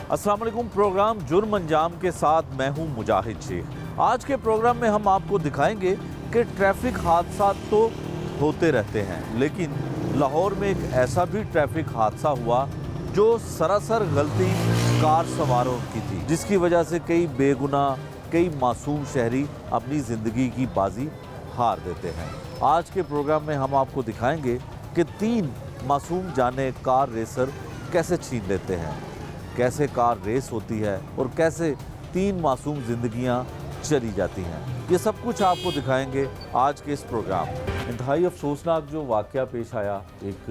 अस्सलाम वालेकुम। प्रोग्राम जुर्म अंजाम के साथ मैं हूं मुजाहिद शेख। आज के प्रोग्राम में हम आपको दिखाएंगे कि ट्रैफिक हादसा तो होते रहते हैं, लेकिन लाहौर में एक ऐसा भी ट्रैफिक हादसा हुआ जो सरासर गलती कार सवारों की थी, जिसकी वजह से कई बेगुनाह, कई मासूम शहरी अपनी ज़िंदगी की बाजी हार देते हैं। आज के प्रोग्राम में हम आपको दिखाएंगे कि 3 मासूम जाने कार रेसर कैसे छीन लेते हैं, कैसे कार रेस होती है और कैसे 3 मासूम जिंदगियां चली जाती हैं। ये सब कुछ आपको दिखाएंगे आज के इस प्रोग्राम में। इंतहाई अफसोसनाक जो वाक़या पेश आया, एक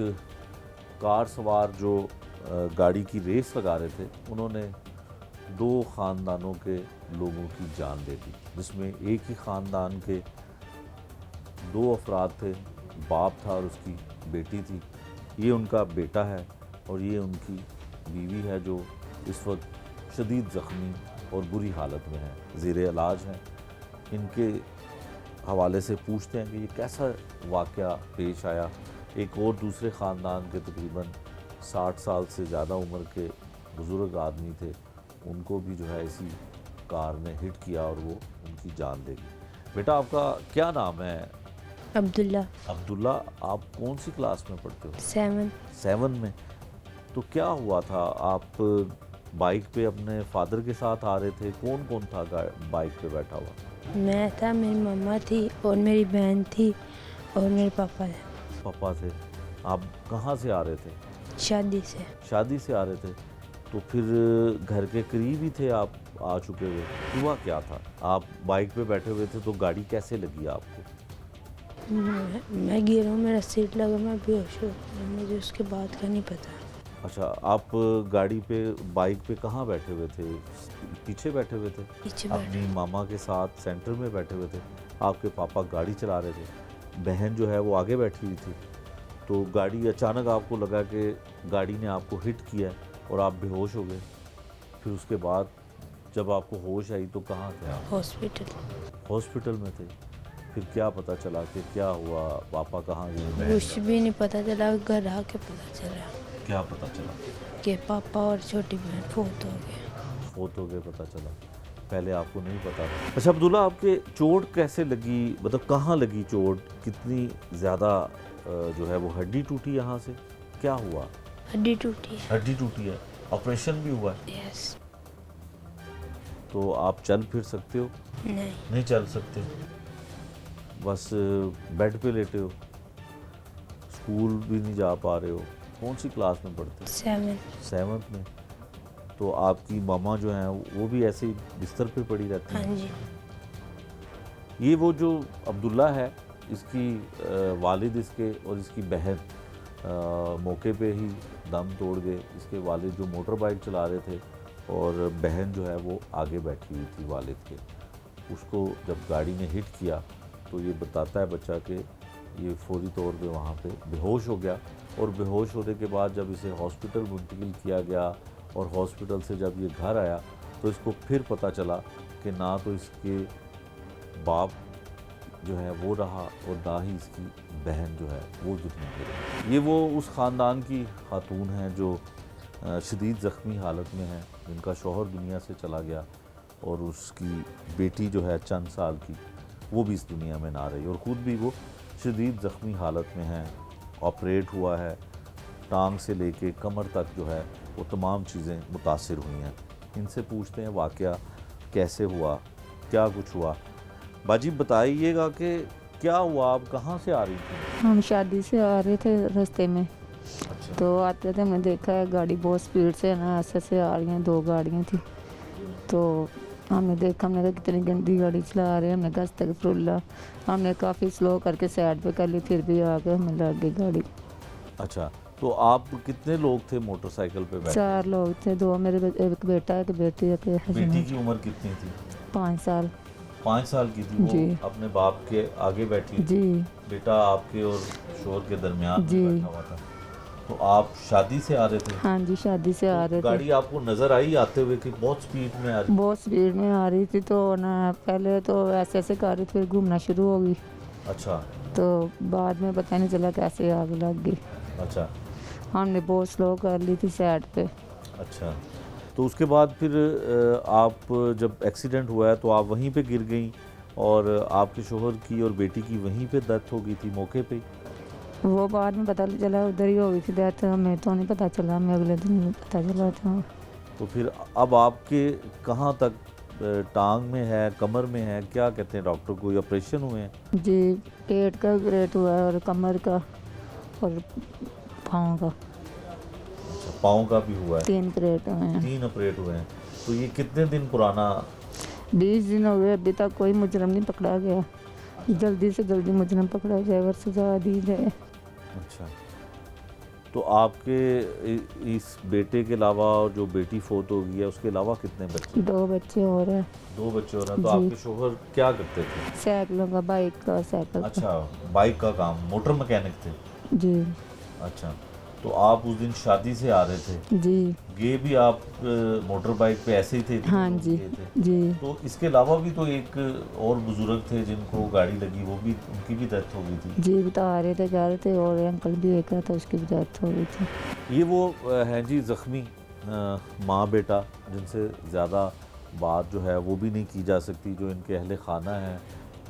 कार सवार जो गाड़ी की रेस लगा रहे थे, उन्होंने 2 ख़ानदानों के लोगों की जान ले ली, जिसमें एक ही ख़ानदान के 2 अफराद थे। बाप था और उसकी बेटी थी। ये उनका बेटा है और ये उनकी बीवी है जो इस वक्त शदीद ज़ख्मी और बुरी हालत में है, ज़ेर इलाज हैं। इनके हवाले से पूछते हैं कि ये कैसा वाक़या पेश आया। एक और दूसरे ख़ानदान के तकरीबन 60 साल से ज़्यादा उम्र के बुज़ुर्ग आदमी थे, उनको भी जो है इसी कार ने हिट किया और वो उनकी जान ले गई। बेटा, आपका क्या नाम है? अब्दुल्ला। अब्दुल्ला, आप कौन सी क्लास में पढ़ते हो? 7 में। तो क्या हुआ था? आप बाइक पे अपने फादर के साथ आ रहे थे? कौन कौन था बाइक पे बैठा हुआ? मैं था, मेरी मम्मा थी और मेरी बहन थी और मेरे पापा थे। पापा थे। आप कहाँ से आ रहे थे? शादी से। शादी से आ रहे थे। तो फिर घर के करीब ही थे आप आ चुके हुए। हुआ क्या था? आप बाइक पे बैठे हुए थे तो गाड़ी कैसे लगी आपको? मैं गिरा, मेरा सीट लगा, मैं बेहोश हो गया। मुझे उसके बाद का नहीं पता। अच्छा, आप गाड़ी पे बाइक पे कहाँ बैठे हुए थे? पीछे बैठे हुए थे? पीछे अपनी मामा के साथ सेंटर में बैठे हुए थे। आपके पापा गाड़ी चला रहे थे, बहन जो है वो आगे बैठी हुई थी। तो गाड़ी अचानक आपको लगा कि गाड़ी ने आपको हिट किया और आप बेहोश हो गए। फिर उसके बाद जब आपको होश आई तो कहाँ थे आप? हॉस्पिटल में थे। फिर क्या पता चला कि क्या हुआ? पापा कहाँ गए? कुछ भी नहीं पता चला। घर आके पता चला। क्या पता चला? कि पापा और छोटी बहन फोत हो गए। फोत हो गए पता चला। पहले आपको नहीं पता था। अच्छा अब्दुल्ला, आपके चोट कैसे लगी? मतलब कहाँ लगी चोट? कितनी ज़्यादा जो है वो हड्डी टूटी यहाँ से? क्या हुआ? हड्डी टूटी है। हड्डी टूटी है। ऑपरेशन भी हुआ है? यस। तो आप चल फिर सकते हो? नहीं चल सकते, बस बेड पे लेटे हो। स्कूल भी नहीं जा पा रहे हो। कौन सी क्लास में पढ़ते हो? 7th में। तो आपकी मामा जो हैं वो भी ऐसे ही बिस्तर पे पड़ी रहती हैं? हाँ जी। ये वो जो अब्दुल्ला है, इसकी वालिद इसके और इसकी बहन मौके पे ही दम तोड़ गए। इसके वालिद जो मोटर बाइक चला रहे थे और बहन जो है वो आगे बैठी हुई थी वालिद के। उसको जब गाड़ी ने हिट किया तो ये बताता है बच्चा कि ये फौरी तौर पे वहाँ पे बेहोश हो गया। और बेहोश होने के बाद जब इसे हॉस्पिटल मुंतकिल किया गया और हॉस्पिटल से जब ये घर आया तो इसको फिर पता चला कि ना तो इसके बाप जो है वो रहा और ना ही इसकी बहन जो है वो दुनिया में रही। ये वो उस ख़ानदान की खातून हैं जो शदीद ज़ख्मी हालत में हैं, जिनका शौहर दुनिया से चला गया और उसकी बेटी जो है चंद साल की, वो भी इस दुनिया में ना रही और ख़ुद भी वो शदीद ज़ख्मी हालत में हैं। ऑपरेट हुआ है, टांग से लेके कमर तक जो है वो तमाम चीज़ें मुतासिर हुई हैं। इनसे पूछते हैं वाक़या कैसे हुआ, क्या कुछ हुआ। बाजी बताइएगा कि क्या हुआ? आप कहाँ से आ रही थी? हम शादी से आ रहे थे रास्ते में। अच्छा। तो आते थे हमने देखा है गाड़ी बहुत स्पीड से ना ऐसे से आ रही हैं। 2 गाड़ियाँ थी। तो हमने देखा, हमने कहा कितनी गंदी गाड़ी चला रहे हैं। हमने कहा अस्तगफिरुल्लाह। हमने काफ़ी स्लो करके साइड पे कर ली, फिर भी आगे हमें लग गई गाड़ी। अच्छा, तो आप कितने लोग थे मोटरसाइकिल पे बैठे? 4 लोग थे। 2 मेरे एक बेटा एक बेटी एक बेटी हस्बैंड। की उम्र कितनी थी? 5 साल। 5 साल की थी। वो जी। अपने बाप के आगे बैठी थी। जी बेटा आपके और शोहर के दरमियान में जी। बैठा हुआ था। तो आप शादी से आ रहे थे? हाँ जी, शादी से आ रहे थे। गाड़ी आपको नजर आई आते हुए कि बहुत स्पीड में आ रही? बहुत स्पीड में आ रही थी। तो ना पहले तो ऐसे ऐसे कर रही थी, फिर घूमना शुरू हो गई। अच्छा। तो बाद में पता नहीं चला कैसे आग लग गई। अच्छा। हमने बहुत स्लो कर ली थी साइड पे। अच्छा, तो उसके बाद फिर आप जब एक्सीडेंट हुआ है तो आप वहीं पे गिर गई और आपके शोहर की और बेटी की वहीं पे डेथ हो गई थी मौके पे ही? वो बाद में पता चला, उधर ही हो गई थी डेथ। हमें तो नहीं पता चला, हमें अगले दिन पता चला था। तो फिर अब आपके कहाँ तक टांग में है, कमर में है, क्या कहते हैं डॉक्टर, कोई ऑपरेशन हुए हैं? जी, पेट का ऑपरेट हुआ है और कमर का और पाँव का। अच्छा, पाँव का भी हुआ है? 3 ऑपरेट हुए हैं। 3 ऑपरेट हुए हैं। तो ये कितने दिन पुराना? 20 दिन हो गए, अभी तक कोई मुजरम नहीं पकड़ा गया। जल्दी से जल्दी मुजरम पकड़ा जाए और सजा दी जाए। अच्छा, तो आपके इस बेटे के अलावा और जो बेटी फोत हो गई है उसके अलावा कितने बच्चे? 2 बच्चे और हैं। 2 बच्चे और हैं। तो जी। आपके शोहर क्या करते थे? साइकिलों का, बाइक का, साइकिल का। अच्छा, बाइक का काम, मोटर मैकेनिक थे? जी अच्छा, तो आप उस दिन शादी से आ रहे थे? जी गए भी आप मोटर बाइक पे ऐसे ही थे? हाँ लोग जी गए थे? जी। तो इसके अलावा भी तो एक और बुजुर्ग थे जिनको गाड़ी लगी, वो भी, उनकी भी डेथ हो गई थी? जी, बता रहे थे, जा रहे थे, और अंकल भी एक था, उसकी भी डेथ हो गई थी। ये वो हैं जी ज़ख्मी माँ बेटा, जिनसे ज़्यादा बात जो है वो भी नहीं की जा सकती, जो इनके अहले खाना हैं,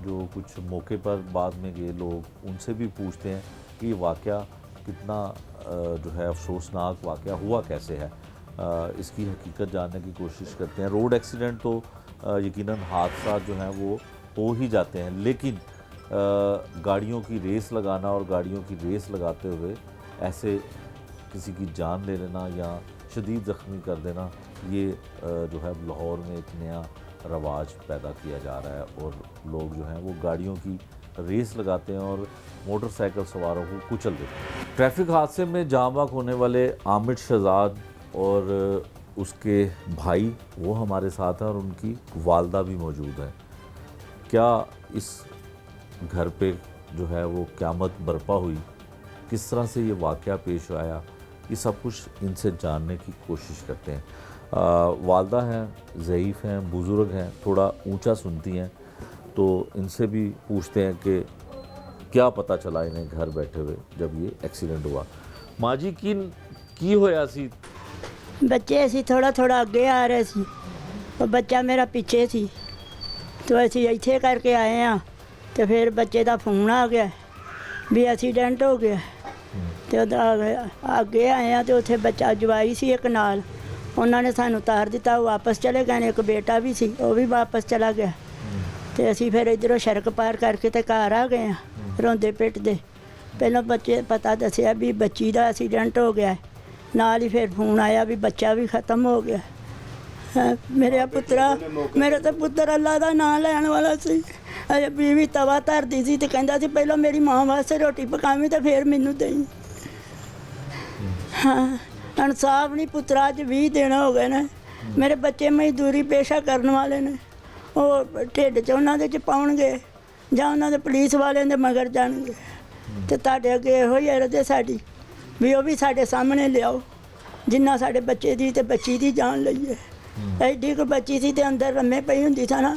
जो कुछ मौके पर बाद में गए लोग, उनसे भी पूछते हैं कि ये वाक़या कितना जो है अफसोसनाक वाक़या हुआ कैसे है, इसकी हकीकत जानने की कोशिश करते हैं। रोड एक्सीडेंट तो यकीनन हादसा जो हैं वो हो ही जाते हैं, लेकिन गाड़ियों की रेस लगाना और गाड़ियों की रेस लगाते हुए ऐसे किसी की जान ले लेना या शदीद ज़ख्मी कर देना, ये जो है लाहौर में एक नया रवाज पैदा किया जा रहा है और लोग जो हैं वो गाड़ियों की रेस लगाते हैं और मोटरसाइकिल सवारों को कुचल देते हैं। ट्रैफिक हादसे में जाँ बाक होने वाले आमिर शहजाद और उसके भाई वो हमारे साथ हैं और उनकी वालदा भी मौजूद है। क्या इस घर पे जो है वो क़यामत बरपा हुई, किस तरह से ये वाक़या पेश आया, ये सब कुछ इनसे जानने की कोशिश करते हैं। वालदा हैं, ज़ईफ़ हैं, बुज़ुर्ग हैं, थोड़ा ऊंचा सुनती हैं, तो इनसे भी पूछते हैं कि क्या पता चला इन्हें घर बैठे हुए जब ये एक्सीडेंट हुआ। माँ जी की होया सी? ਬੱਚੇ ਅਸੀਂ ਥੋੜਾ ਥੋੜਾ ਅੱਗੇ ਆ ਰਹੇ ਸੀ, ਉਹ ਬੱਚਾ ਮੇਰਾ ਪਿੱਛੇ ਸੀ, ਤੇ ਅਸੀਂ ਇੱਥੇ ਕਰਕੇ ਆਏ ਆ, ਤੇ ਫਿਰ ਬੱਚੇ ਦਾ ਫੋਨ ਆ ਗਿਆ ਵੀ ਐਕਸੀਡੈਂਟ ਹੋ ਗਿਆ, ਤੇ ਉਹਦਾ ਅੱਗੇ ਆਏ ਆ ਤੇ ਉੱਥੇ ਬੱਚਾ ਜਵਾਈ ਸੀ ਇੱਕ ਨਾਲ, ਉਹਨਾਂ ਨੇ ਸਾਨੂੰ ਤਾਰ ਦਿੱਤਾ, ਉਹ ਵਾਪਸ ਚਲੇ ਗਏ ਨੇ। ਇੱਕ ਬੇਟਾ ਵੀ ਸੀ, ਉਹ ਵੀ ਵਾਪਸ ਚਲਾ ਗਿਆ, ਤੇ ਅਸੀਂ ਫਿਰ ਇੱਧਰੋਂ ਸੜਕ ਪਾਰ ਕਰਕੇ ਤੇ ਘਰ ਆ ਗਏ ਆ ਰੋਂਦੇ ਪਿੱਟਦੇ। ਪਹਿਲਾਂ ਬੱਚੇ ਪਤਾ ਦੱਸਿਆ ਵੀ ਬੱਚੀ ਦਾ ਐਕਸੀਡੈਂਟ ਹੋ ਗਿਆ, ਨਾਲ ਹੀ ਫਿਰ ਫੋਨ ਆਇਆ ਵੀ ਬੱਚਾ ਵੀ ਖਤਮ ਹੋ ਗਿਆ। ਮੇਰਾ ਤਾਂ ਪੁੱਤਰ ਅੱਲਾ ਦਾ ਨਾਂ ਲੈਣ ਵਾਲਾ ਸੀ। ਅਜੇ ਬੀਵੀ ਤਵਾ ਧਰਦੀ ਸੀ ਤੇ ਕਹਿੰਦਾ ਸੀ ਪਹਿਲਾਂ ਮੇਰੀ ਮਾਂ ਵਾਸਤੇ ਰੋਟੀ ਪਕਾਵੀਂ ਤੇ ਫਿਰ ਮੈਨੂੰ ਦੇਈਂ। ਹਾਂ, ਇਨਸਾਫ ਨਹੀਂ ਪੁੱਤਰਾ, ਅੱਜ 20 ਦਿਨ ਹੋ ਗਏ ਨੇ। ਮੇਰੇ ਬੱਚੇ ਮਜ਼ਦੂਰੀ ਪੇਸ਼ਾ ਕਰਨ ਵਾਲੇ ਨੇ, ਉਹ ਢਿੱਡ 'ਚ ਉਹਨਾਂ ਦੇ 'ਚ ਪਾਉਣਗੇ ਜਾਂ ਉਹਨਾਂ ਦੇ ਪੁਲਿਸ ਵਾਲਿਆਂ ਦੇ ਮਗਰ ਜਾਣਗੇ। ਤੇ ਤੁਹਾਡੇ ਅੱਗੇ ਇਹੋ ਹੀ ਅਰਜ਼ ਹੈ ਸਾਡੀ ਵੀ ਉਹ ਵੀ ਸਾਡੇ ਸਾਹਮਣੇ ਲਿਆਓ, ਜਿੰਨਾ ਸਾਡੇ ਬੱਚੇ ਦੀ ਤੇ ਬੱਚੀ ਦੀ ਜਾਨ ਲਈਏ। ਐਡੀ ਕੁ ਬੱਚੀ ਸੀ ਤੇ ਅੰਦਰ ਲੰਮੇ ਪਈ ਹੁੰਦੀ ਸੀ ਨਾ,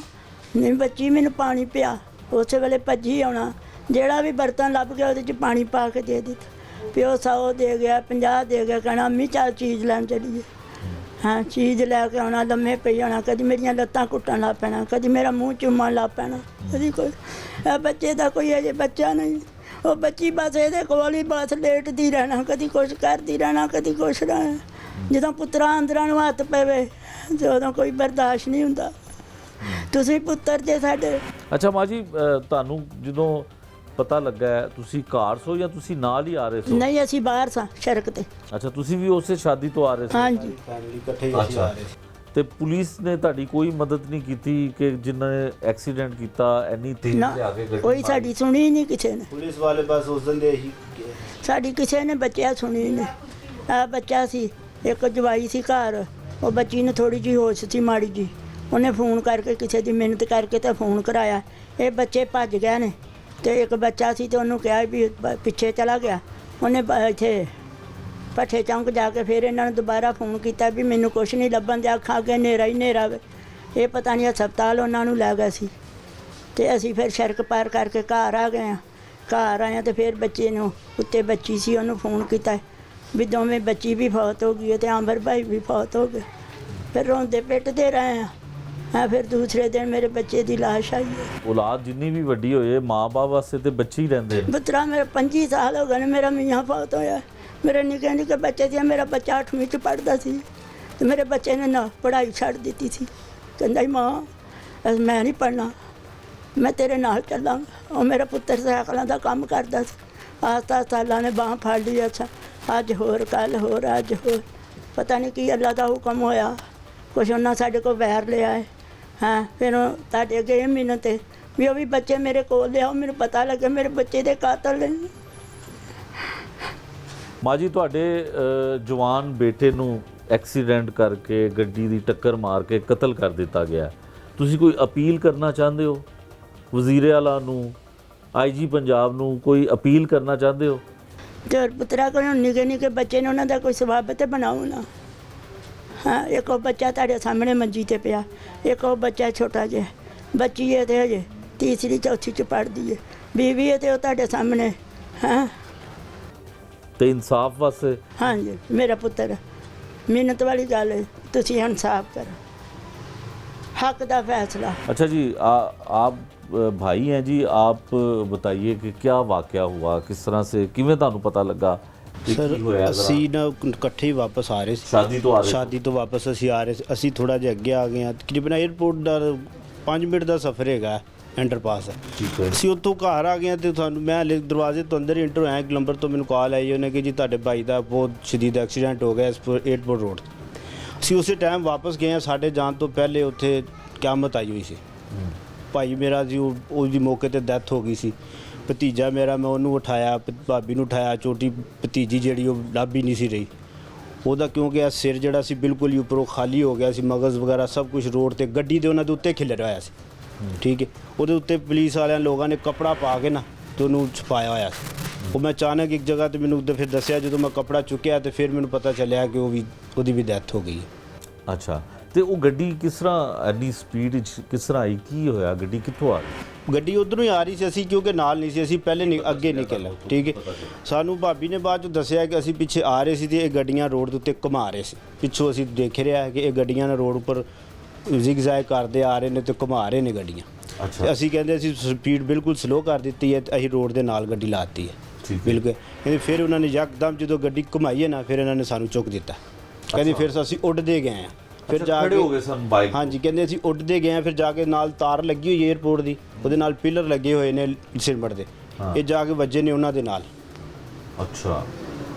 ਨਹੀਂ ਬੱਚੀ ਮੈਨੂੰ ਪਾਣੀ ਪਿਆ, ਉਸੇ ਵੇਲੇ ਭੱਜੀ ਆਉਣਾ, ਜਿਹੜਾ ਵੀ ਬਰਤਨ ਲੱਭ ਗਿਆ ਉਹਦੇ 'ਚ ਪਾਣੀ ਪਾ ਕੇ ਦੇ ਦਿੱਤਾ। ਪਿਓ 100 ਦੇ ਗਿਆ, 50 ਦੇ ਗਿਆ, ਕਹਿਣਾ ਅੰਮੀ ਚੱਲ ਚੀਜ਼ ਲੈਣ ਚੱਲੀਏ। ਹਾਂ, ਚੀਜ਼ ਲੈ ਕੇ ਆਉਣਾ, ਲੰਮੇ ਪਈ ਆਉਣਾ, ਕਦੀ ਮੇਰੀਆਂ ਲੱਤਾਂ ਘੁੱਟਣ ਲੱਗ ਪੈਣਾ, ਕਦੀ ਮੇਰਾ ਮੂੰਹ ਚੁੰਮਣ ਲੱਗ ਪੈਣਾ। ਕਦੀ ਕੋਈ ਬੱਚੇ ਦਾ ਕੋਈ ਅਜੇ ਬੱਚਾ ਨਹੀਂ, ਉਹ ਬੱਚੀ ਬਸ ਇਹਦੇ ਕੋਲ ਹੀ ਬਸ ਲੇਟਦੀ ਰਹਿਣਾ, ਕਦੀ ਕੁਛ ਕਰਦੀ ਰਹਿਣਾ, ਕਦੀ ਕੁਛ ਰਹਿਣਾ। ਜਦੋਂ ਪੁੱਤਰਾਂ ਅੰਦਰਾਂ ਨੂੰ ਹੱਥ ਪਵੇ ਤੇ ਉਦੋਂ ਕੋਈ ਬਰਦਾਸ਼ਤ ਨਹੀਂ ਹੁੰਦਾ। ਤੁਸੀਂ ਪੁੱਤਰ ਜੇ ਸਾਡੇ। ਅੱਛਾ ਮਾਂ ਜੀ, ਤੁਹਾਨੂੰ ਜਦੋਂ ਪਤਾ ਲੱਗਾ ਹੈ ਤੁਸੀਂ ਘਰ ਸੋ ਜਾਂ ਤੁਸੀਂ ਨਾਲ ਹੀ ਆ ਰਹੇ ਸੋ? ਨਹੀਂ, ਅਸੀਂ ਬਾਹਰ ਸਾਂ ਸੜਕ ਤੇ। ਅੱਛਾ, ਤੁਸੀਂ ਵੀ ਉਸੇ ਸ਼ਾਦੀ ਤੋਂ ਆ ਰਹੇ ਸੀ? ਹਾਂਜੀ। ਅੱਛਾ, ਤੇ ਪੁਲਿਸ ਨੇ ਤੁਹਾਡੀ ਕੋਈ ਮਦਦ ਨਹੀਂ ਕੀਤੀ ਕਿ ਜਿਨ੍ਹਾਂ ਨੇ ਐਕਸੀਡੈਂਟ ਕੀਤਾ ਇੰਨੀ ਤੇਜ਼ ਨਾ, ਤੇ ਆ ਕੇ ਗੱਡੀ ਕੋਈ ਸਾਡੀ ਸੁਣੀ ਨਹੀਂ ਕਿਸੇ ਨੇ। ਪੁਲਿਸ ਵਾਲੇ ਬਸ ਉਸ ਦਿਨ ਦੇ ਹੀ ਸਾਡੀ ਕਿਸੇ ਨੇ ਬੱਚਿਆ ਸੁਣੀ ਨਹੀਂ। ਆ ਬੱਚਾ ਸੀ, ਇੱਕ ਜਵਾਈ ਸੀ ਘਰ, ਉਹ ਬੱਚੀ ਨੂੰ ਥੋੜੀ ਜਿਹੀ ਹੋਸ਼ ਸੀ ਮਾੜੀ ਜੀ, ਉਹਨੇ ਫੋਨ ਕਰਕੇ ਕਿਸੇ ਦੀ ਮਿਹਨਤ ਕਰਕੇ ਤੇ ਫੋਨ ਕਰਾਇਆ। ਇਹ ਬੱਚੇ ਭੱਜ ਗਏ ਨੇ, ਤੇ ਇੱਕ ਬੱਚਾ ਸੀ ਤੇ ਉਹਨੂੰ ਕਿਹਾ ਵੀ ਪਿੱਛੇ ਚਲਾ ਗਿਆ। ਉਹਨੇ ਇੱਥੇ ਭੱਠੇ ਚੌਂਕ ਜਾ ਕੇ ਫਿਰ ਇਹਨਾਂ ਨੂੰ ਦੁਬਾਰਾ ਫੋਨ ਕੀਤਾ ਵੀ ਮੈਨੂੰ ਕੁਛ ਨਹੀਂ ਲੱਭਣ ਦਿਆ, ਅੱਖਾਂ ਅੱਗੇ ਹਨੇਰਾ ਹੀ ਹਨੇਰਾ ਵੇ। ਇਹ ਪਤਾ ਨਹੀਂ ਹਸਪਤਾਲ ਉਹਨਾਂ ਨੂੰ ਲੈ ਗਿਆ ਸੀ। ਤੇ ਅਸੀਂ ਫਿਰ ਸੜਕ ਪਾਰ ਕਰਕੇ ਘਰ ਆ ਗਏ ਹਾਂ। ਘਰ ਆਏ ਤੇ ਫਿਰ ਬੱਚੇ ਨੂੰ, ਉੱਤੇ ਬੱਚੀ ਸੀ, ਉਹਨੂੰ ਫੋਨ ਕੀਤਾ ਵੀ ਦੋਵੇਂ ਬੱਚੀ ਵੀ ਫੌਤ ਹੋ ਗਈ ਹੈ ਤੇ ਆਂਬਰ ਭਾਈ ਵੀ ਫੌਤ ਹੋ ਗਏ। फिर रोंदे पिटते रहे हैं। हाँ, फिर दूसरे दिन मेरे बच्चे की लाश आई है। औलाद जिन्नी भी वड्डी होए माँ बाप वास्ते ते बच्चे ही रहंदे ने। पुत्रा मेरे 25 साल हो गए ने, मेरा मियाँ फौत होया। मेरे निके निके बच्चे थे, मेरा बच्चा 8वीं च पढ़ता सी तो मेरे बच्चे ने ना पढ़ाई छड़ दी थी। कहता माँ मैं नहीं पढ़ना, मैं तेरे नाल चलांगा। और मेरा पुत्र साइकिलों का काम करता सी। आस्ता सालों ने बांह फड़ ली। अच्छा अज होर कल होर अज होर, पता नहीं की अल्लाह का हुक्म होया, कुछ उन्हें साढ़े को वैर लिया है। हाँ, फिर तुहाडे अगे मिन्नत है भी वो भी बच्चे मेरे को लियाओ, मैनूं पता लगे मेरे बच्चे दे कातल ने। ਮਾਂ ਜੀ ਤੁਹਾਡੇ ਜਵਾਨ ਬੇਟੇ ਨੂੰ ਐਕਸੀਡੈਂਟ ਕਰਕੇ ਗੱਡੀ ਦੀ ਟੱਕਰ ਮਾਰ ਕੇ ਕਤਲ ਕਰ ਦਿੱਤਾ ਗਿਆ। ਤੁਸੀਂ ਕੋਈ ਅਪੀਲ ਕਰਨਾ ਚਾਹੁੰਦੇ ਹੋ ਵਜ਼ੀਰ ਆਲਾ ਨੂੰ, ਆਈਜੀ ਪੰਜਾਬ ਨੂੰ ਕੋਈ ਅਪੀਲ ਕਰਨਾ ਚਾਹੁੰਦੇ ਹੋ? ਤੇ ਪੁੱਤਰਾ ਕੋਲ ਨਿੱਕੇ ਨਿੱਕੇ ਬੱਚੇ ਨੇ, ਉਹਨਾਂ ਦਾ ਕੋਈ ਸਬੱਬ ਤੇ ਬਣਾਓ ਨਾ। ਹਾਂ, ਇੱਕ ਉਹ ਬੱਚਾ ਤੁਹਾਡੇ ਸਾਹਮਣੇ ਮੰਜੀ ਤੇ ਪਿਆ, ਇੱਕ ਉਹ ਬੱਚਾ ਛੋਟਾ ਜਿਹਾ ਬੱਚੀ ਹੈ ਤੇ ਹਜੇ ਤੀਸਰੀ ਚੌਥੀ ਚ ਪੜ੍ਹਦੀ ਹੈ, ਬੀਵੀ ਹੈ ਤੇ ਉਹ ਤੁਹਾਡੇ ਸਾਹਮਣੇ। ਹਾਂ ਤੇ ਇਨਸਾਫ ਵਾਸਤੇ ਹਾਂਜੀ ਮੇਰਾ ਪੁੱਤਰ, ਮਿਹਨਤ ਵਾਲੀ ਗੱਲ ਹੈ, ਤੁਸੀਂ ਇਨਸਾਫ ਕਰੋ, हक का फैसला। अच्छा जी, आप भाई हैं जी, आप बताइए कि क्या वाकया हुआ, किस तरह से किवें तुहानू पता लगा? सर ਅਸੀਂ ਨਾ ਇਕੱਠੇ ਹੀ ਵਾਪਸ ਆ ਰਹੇ ਸੀ ਸ਼ਾਦੀ ਤੋਂ ਵਾਪਸ ਅਸੀਂ ਆ ਰਹੇ ਸੀ। ਅਸੀਂ ਥੋੜਾ ਜਿਹਾ ਅੱਗੇ ਆ ਗਏ ਹਾਂ, ਤਕਰੀਬਨ 에ਅਰਪੋਰਟ ਦਾ 5 ਮਿੰਟ ਦਾ ਸਫ਼ਰ ਹੈਗਾ, ਅੰਡਰਪਾਸ ਹੈ। ਠੀਕ ਹੈ। ਅਸੀਂ ਉੱਥੋਂ ਘਰ ਆ ਗਏ ਤੇ ਤੁਹਾਨੂੰ ਮੈਂ ਹਲੇ ਦਰਵਾਜ਼ੇ ਤੋਂ ਅੰਦਰ ਹੀ ਇੰਟਰ ਹੋਇਆ, ਇੱਕ ਨੰਬਰ ਤੋਂ ਮੈਨੂੰ ਕਾਲ ਆਈ ਉਹਨੇ ਕਿ ਜੀ ਤੁਹਾਡੇ ਭਾਈ ਦਾ ਬਹੁਤ ਸ਼ਦੀਦ ਐਕਸੀਡੈਂਟ ਹੋ ਗਿਆ 에ਅਰਪੋਰਟ ਰੋਡ। ਅਸੀਂ ਉਸੇ ਟਾਈਮ ਵਾਪਸ ਗਏ ਹਾਂ, ਸਾਡੇ ਜਾਣ ਤੋਂ ਪਹਿਲੇ ਉੱਥੇ ਕਿਆਮਤ ਆਈ ਹੋਈ ਸੀ। ਭਾਈ ਮੇਰਾ ਜੀ ਉਹਦੀ ਮੌਕੇ ਤੇ ਡੈਥ ਹੋ ਗਈ ਸੀ। ਭਤੀਜਾ ਮੇਰਾ, ਮੈਂ ਉਹਨੂੰ ਉਠਾਇਆ, ਭਾਬੀ ਨੂੰ ਉਠਾਇਆ, ਛੋਟੀ ਭਤੀਜੀ ਜਿਹੜੀ ਉਹ ਲੱਭ ਹੀ ਨਹੀਂ ਸੀ ਰਹੀ। ਉਹਦਾ ਕਿਉਂਕਿ ਇਹ ਸਿਰ ਜਿਹੜਾ ਸੀ ਬਿਲਕੁਲ ਹੀ ਉੱਪਰੋਂ ਖਾਲੀ ਹੋ ਗਿਆ ਸੀ, ਮਗਜ਼ ਵਗੈਰਾ ਸਭ ਕੁਝ ਰੋਡ ਤੇ ਗੱਡੀ ਦੇ ਉਹਨਾਂ ਦੇ ਉੱਤੇ ਖਿਲਰਿਆ ਹੋਇਆ ਸੀ। ਠੀਕ ਹੈ, ਉਹਦੇ ਉੱਤੇ ਪੁਲਿਸ ਵਾਲਿਆਂ ਲੋਕਾਂ ਨੇ ਕੱਪੜਾ ਪਾ ਕੇ ਨਾ ਤੇ ਉਹਨੂੰ ਛੁਪਾਇਆ ਹੋਇਆ ਸੀ। ਉਹ ਮੈਂ ਅਚਾਨਕ ਇੱਕ ਜਗ੍ਹਾ ਤੇ ਮੈਨੂੰ ਫਿਰ ਦੱਸਿਆ, ਜਦੋਂ ਮੈਂ ਕੱਪੜਾ ਚੁੱਕਿਆ ਤੇ ਫਿਰ ਮੈਨੂੰ ਪਤਾ ਚੱਲਿਆ ਕਿ ਉਹਦੀ ਵੀ ਡੈਥ ਹੋ ਗਈ ਹੈ। ਅੱਛਾ, ਤੇ ਉਹ ਗੱਡੀ ਕਿਸ ਤਰ੍ਹਾਂ ਇੰਨੀ ਸਪੀਡ ਵਿੱਚ ਕਿਸ ਤਰ੍ਹਾਂ ਆਈ, ਕੀ ਹੋਇਆ, ਗੱਡੀ ਕਿੱਥੋਂ ਆ ਗਈ? ਗੱਡੀ ਉਧਰੋਂ ਹੀ ਆ ਰਹੀ ਸੀ, ਅਸੀਂ ਕਿਉਂਕਿ ਨਾਲ ਨਹੀਂ ਸੀ, ਅਸੀਂ ਪਹਿਲੇ ਅੱਗੇ ਨਿਕਲ। ਠੀਕ ਹੈ, ਸਾਨੂੰ ਭਾਬੀ ਨੇ ਬਾਅਦ 'ਚ ਦੱਸਿਆ ਕਿ ਅਸੀਂ ਪਿੱਛੇ ਆ ਰਹੇ ਸੀ ਤੇ ਇਹ ਗੱਡੀਆਂ ਰੋਡ ਦੇ ਉੱਤੇ ਘੁਮਾ ਰਹੇ ਸੀ। ਪਿੱਛੋਂ ਅਸੀਂ ਦੇਖ ਰਿਹਾ ਕਿ ਇਹ ਗੱਡੀਆਂ ਨੇ ਰੋਡ ਉੱਪਰ ਜ਼ਿਗਜ਼ੈਗ ਕਰਦੇ ਆ ਰਹੇ ਨੇ ਤੇ ਘੁਮਾ ਰਹੇ ਨੇ ਗੱਡੀਆਂ। ਅੱਛਾ, ਅਸੀਂ ਕਹਿੰਦੇ ਅਸੀਂ ਸਪੀਡ ਬਿਲਕੁਲ ਸਲੋ ਕਰ ਦਿੱਤੀ ਹੈ ਤੇ ਅਸੀਂ ਰੋਡ ਦੇ ਨਾਲ ਗੱਡੀ ਲਾਤੀ ਹੈ। ਬਿਲਕੁਲ ਕਹਿੰਦੇ ਫਿਰ ਉਹਨਾਂ ਨੇ ਯਕਦਮ ਜਦੋਂ ਗੱਡੀ ਘੁਮਾਈ ਹੈ ਨਾ, ਫਿਰ ਇਹਨਾਂ ਨੇ ਸਾਨੂੰ ਚੁੱਕ ਦਿੱਤਾ। ਕਹਿੰਦੇ ਫਿਰ ਅਸੀਂ ਉੱਡਦੇ ਗਏ ਹਾਂ, ਫਿਰ ਜਾ ਕੇ ਹੋ ਗਏ ਸਨ ਬਾਈਕ। ਹਾਂਜੀ, ਕਹਿੰਦੇ ਅਸੀਂ ਉੱਡਦੇ ਗਏ ਹਾਂ, ਫਿਰ ਜਾ ਕੇ ਨਾਲ ਤਾਰ ਲੱਗੀ ਹੋਈ 에ਅਰਪੋਰਟ ਦੀ, ਉਹਦੇ ਨਾਲ ਪਿਲਰ ਲੱਗੇ ਹੋਏ ਨੇ ਸਿਲਮਟ ਦੇ, ਇਹ ਜਾ ਕੇ ਵੱਜੇ ਨੇ ਉਹਨਾਂ ਦੇ ਨਾਲ। ਅੱਛਾ,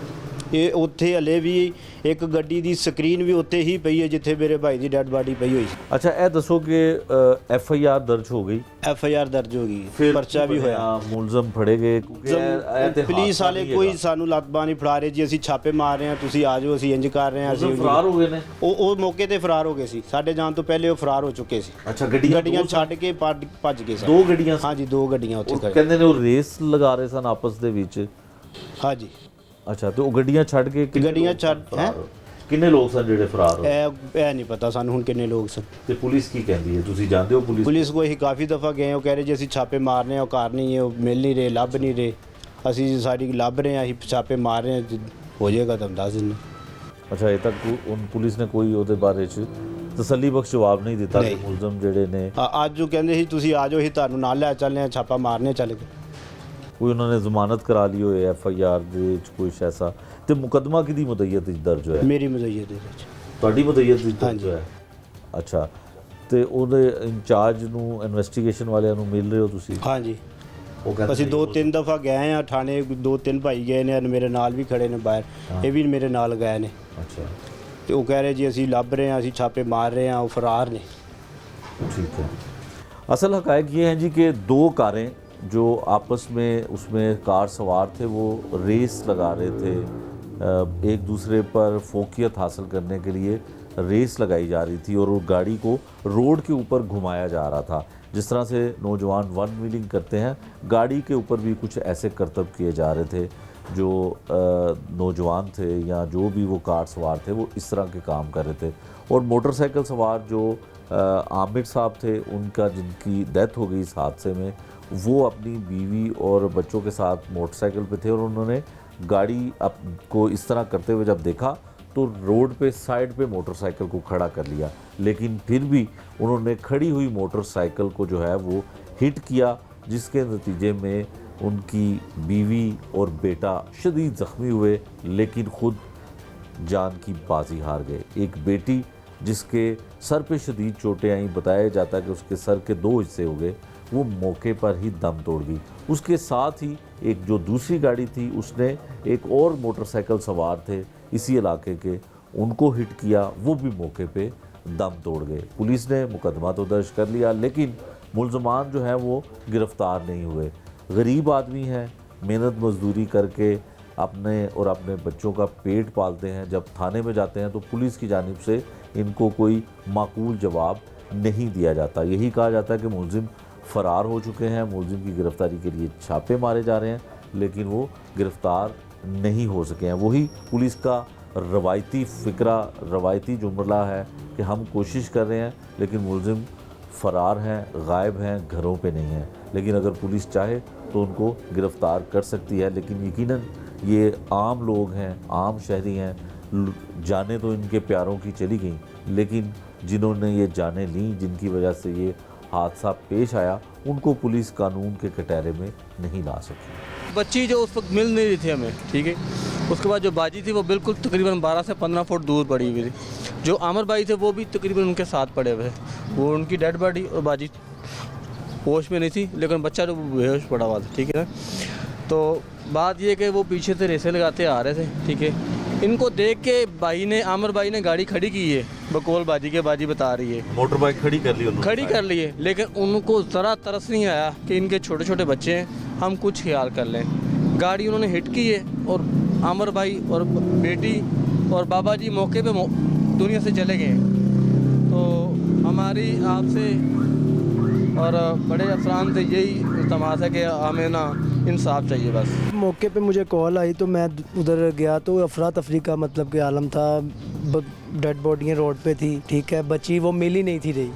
ਇਹ ਉੱਥੇ ਹਲੇ ਵੀ ਇੱਕ ਗੱਡੀ ਦੀ ਸਕਰੀਨ ਵੀ ਉੱਥੇ ਹੀ ਪਈ ਹੈ ਜਿੱਥੇ ਮੇਰੇ ਭਾਈ ਦੀ ਡੈਡ ਬਾਡੀ ਪਈ ਹੋਈ ਸੀ। ਅੱਛਾ, ਇਹ ਦੱਸੋ ਕਿ ਐਫਆਈਆਰ ਦਰਜ ਹੋ ਗਈ? ਐਫਆਈਆਰ ਦਰਜ ਹੋ ਗਈ, ਫਿਰ ਪਰਚਾ ਵੀ ਹੋਇਆ, ਮੁਲਜ਼ਮ ਫੜੇ ਗਏ? ਪੁਲਿਸ ਵਾਲੇ ਕੋਈ ਸਾਨੂੰ ਲੱਤਬਾਂ ਨਹੀਂ ਫੜਾ ਰਹੇ ਜੀ, ਅਸੀਂ ਛਾਪੇ ਮਾਰ ਰਹੇ ਹਾਂ, ਤੁਸੀਂ ਆ ਜਾਓ, ਅਸੀਂ ਇੰਜ ਕਰ ਰਹੇ ਹਾਂ। ਅਸੀਂ ਫਰਾਰ ਹੋ ਗਏ ਨੇ? ਉਹ ਮੌਕੇ ਤੇ ਫਰਾਰ ਹੋ ਗਏ ਸੀ, ਸਾਡੇ ਜਾਣ ਤੋਂ ਪਹਿਲੇ ਉਹ ਫਰਾਰ ਹੋ ਚੁੱਕੇ ਸੀ। ਅੱਛਾ, ਗੱਡੀਆਂ ਛੱਡ ਕੇ ਭੱਜ ਗਏ ਸਨ। 2 ਗੱਡੀਆਂ? ਹਾਂਜੀ, 2 ਗੱਡੀਆਂ ਉੱਥੇ ਖੜੀਆਂ। ਕਹਿੰਦੇ ਨੇ ਉਹ ਰੇਸ ਲਗਾ ਰਹੇ ਸਨ ਆਪਸ ਦੇ ਵਿੱਚ? ਹਾਂਜੀ। ਅੱਛਾ, ਤੇ ਉਹ ਗੱਡੀਆਂ ਛੱਡ ਕੇ ਕਿੰਨੇ ਲੋਕ ਸਨ ਜਿਹੜੇ ਫਰਾਰ ਹੋਏ? ਇਹ ਨਹੀਂ ਪਤਾ ਸਾਨੂੰ ਹੁਣ ਕਿੰਨੇ ਲੋਕ ਸਨ। ਤੇ ਪੁਲਿਸ ਕੀ ਕਹਿੰਦੀ ਹੈ, ਤੁਸੀਂ ਜਾਣਦੇ ਹੋ? ਪੁਲਿਸ ਕੋਲ ਅਸੀਂ ਕਾਫੀ ਦਫਾ ਗਏ, ਉਹ ਕਹਿ ਰਹੇ ਜੀ ਅਸੀਂ ਛਾਪੇ ਮਾਰ ਰਹੇ ਹਾਂ, ਉਹ ਘਰ ਨਹੀਂ ਹੈ, ਉਹ ਮਿਲ ਨਹੀਂ ਰਹੇ, ਲੱਭ ਨਹੀਂ ਰਹੇ। ਅਸੀਂ ਸਾਡੀ ਲੱਭ ਰਹੇ ਹਾਂ, ਅਸੀਂ ਛਾਪੇ ਮਾਰ ਰਹੇ ਹਾਂ, ਹੋ ਜਾਏਗਾ ਤਾਂ ਦੱਸ ਦਿੰਦੇ। ਅੱਛਾ, ਇਹ ਤੱਕ ਪੁਲਿਸ ਨੇ ਕੋਈ ਉਹਦੇ ਬਾਰੇ 'ਚ ਤਸੱਲੀ ਬਖਸ਼ ਜਵਾਬ ਨਹੀਂ ਦਿੱਤਾ ਕਿ ਮੁਲਜ਼ਮ ਜਿਹੜੇ ਨੇ? ਅੱਜ ਉਹ ਕਹਿੰਦੇ ਸੀ ਤੁਸੀਂ ਆ ਜਾਓ, ਅਸੀਂ ਤੁਹਾਨੂੰ ਨਾਲ ਲੈ ਚੱਲੇ ਹਾਂ, ਛਾਪਾ ਮਾਰਨੇ ਚੱਲ ਗਏ। ਕੋਈ ਉਹਨਾਂ ਨੇ ਜ਼ਮਾਨਤ ਕਰਾ ਲਈ ਹੋਏ ਐਫਆਈਆਰ ਦੇ ਵਿੱਚ ਕੁਛ ਐਸਾ? ਤੇ ਮੁਕੱਦਮਾ ਕਿਹਦੀ ਮੁਦੱਈਅਤ ਵਿੱਚ ਦਰਜ ਹੋਇਆ? ਮੇਰੀ ਮੁਦੱਈਅਤ ਦੇ ਵਿੱਚ। ਤੁਹਾਡੀ ਮੁਦੱਈਅਤ ਵਿੱਚ ਦਰਜ ਹੋਇਆ? ਅੱਛਾ, ਤੇ ਉਹਦੇ ਇੰਚਾਰਜ ਨੂੰ, ਇਨਵੈਸਟੀਗੇਸ਼ਨ ਵਾਲਿਆਂ ਨੂੰ ਮਿਲ ਰਹੇ ਹੋ ਤੁਸੀਂ? ਹਾਂਜੀ, ਉਹ ਕਹਿੰਦੇ ਅਸੀਂ 2-3 ਦਫਾ ਗਏ ਹਾਂ ਥਾਣੇ, 2-3 ਭਾਈ ਗਏ ਨੇ, ਮੇਰੇ ਨਾਲ ਵੀ ਖੜੇ ਨੇ ਬਾਹਰ, ਇਹ ਵੀ ਮੇਰੇ ਨਾਲ ਗਏ ਨੇ। ਅੱਛਾ, ਤੇ ਉਹ ਕਹਿ ਰਹੇ ਜੀ ਅਸੀਂ ਲੱਭ ਰਹੇ हैं, ਅਸੀਂ छापे मार रहे हैं, वो फरार ने। ठीक है। असल हक़ाइक़ ये हैं जी कि 2 कारें जो आपस में, उसमें कार सवार थे वो रेस लगा रहे थे, एक दूसरे पर फोकियत हासिल करने के लिए रेस लगाई जा रही थी और वो गाड़ी को रोड के ऊपर घुमाया जा रहा था। जिस तरह से नौजवान वन व्हीलिंग करते हैं, गाड़ी के ऊपर भी कुछ ऐसे करतब किए जा रहे थे। जो नौजवान थे या जो भी वो कार सवार थे वो इस तरह के काम कर रहे थे। और मोटरसाइकिल सवार जो आमिर साहब थे, उनका जिनकी डेथ हो गई इस हादसे में, वो अपनी बीवी और बच्चों के साथ मोटरसाइकिल पे थे और उन्होंने गाड़ी को इस तरह करते हुए जब देखा तो रोड पे साइड पे मोटरसाइकिल को खड़ा कर लिया, लेकिन फिर भी उन्होंने खड़ी हुई मोटरसाइकिल को जो है वो हिट किया, जिसके नतीजे में उनकी बीवी और बेटा शदीद ज़ख्मी हुए, लेकिन खुद जान की बाजी हार गए। एक बेटी जिसके सर पे शदीद चोटें आईं, बताया जाता है कि उसके सर के 2 हिस्से हो गए, वो मौके पर ही दम तोड़ गई। उसके साथ ही एक जो दूसरी गाड़ी थी उसने एक और मोटरसाइकिल सवार थे इसी इलाके के, उनको हिट किया, वो भी मौके पे दम तोड़ गए। पुलिस ने मुकदमा तो दर्ज कर लिया, लेकिन मुल्ज़मान जो है वो गिरफ़्तार नहीं हुए। गरीब आदमी हैं, मेहनत मजदूरी करके अपने और अपने बच्चों का पेट पालते हैं। जब थाने में जाते हैं तो पुलिस की जानिब से इनको कोई माकूल जवाब नहीं दिया जाता। यही कहा जाता है कि मुलजिम फ़रार हो चुके हैं, मुलजिम की गिरफ़्तारी के लिए छापे मारे जा रहे हैं, लेकिन वो गिरफ़्तार नहीं हो सके हैं। वही पुलिस का रवायती फ़िक्रा, रवायती जुमला है कि हम कोशिश कर रहे हैं, लेकिन मुलजिम फ़रार हैं, गायब हैं, घरों पे नहीं हैं। लेकिन अगर पुलिस चाहे तो उनको गिरफ़्तार कर सकती है, लेकिन यकीनन ये आम लोग हैं, आम शहरी हैं, जानें तो इनके प्यारों की चली गई, लेकिन जिन्होंने ये जानें ली, जिनकी वजह से ये हादसा पेश आया, उनको पुलिस कानून के कटहरे में नहीं ला सकी। बच्ची जो उस वक्त मिल नहीं रही थी हमें, ठीक है। उसके बाद जो बाजी थी वो बिल्कुल तकरीबन 12 से 15 फुट दूर पड़ी हुई थी। जो आमिर भाई थे वो भी तकरीबन उनके साथ पड़े हुए थे। वो उनकी डेड बॉडी और बाजी होश में नहीं थी, लेकिन बच्चा तो बेहोश पड़ा हुआ था, ठीक है ना। तो बात ये कि वो पीछे से रेसे लगाते आ रहे थे, ठीक है। इनको देख के आमिर भाई ने गाड़ी खड़ी की है, बकौल बाजी के बाजी बता रही है, मोटर बाइक खड़ी कर ली उन्होंने, खड़ी कर ली है, लेकिन उनको ज़रा तरस नहीं आया कि इनके छोटे छोटे बच्चे हैं, हम कुछ ख्याल कर लें। गाड़ी उन्होंने हिट की है और आमिर भाई और बेटी और बाबा जी मौके पे दुनिया से चले गए हैं। तो हमारी आपसे और बड़े अफसरान से यही तमाशा है कि हमें ना इंसाफ चाहिए बस। मौके पे मुझे कॉल आई तो मैं उधर गया तो अफरा तफरी का मतलब कि आलम था। डेड बॉडियाँ रोड पे थी, ठीक है। बच्ची वो मिल ही नहीं थी रही,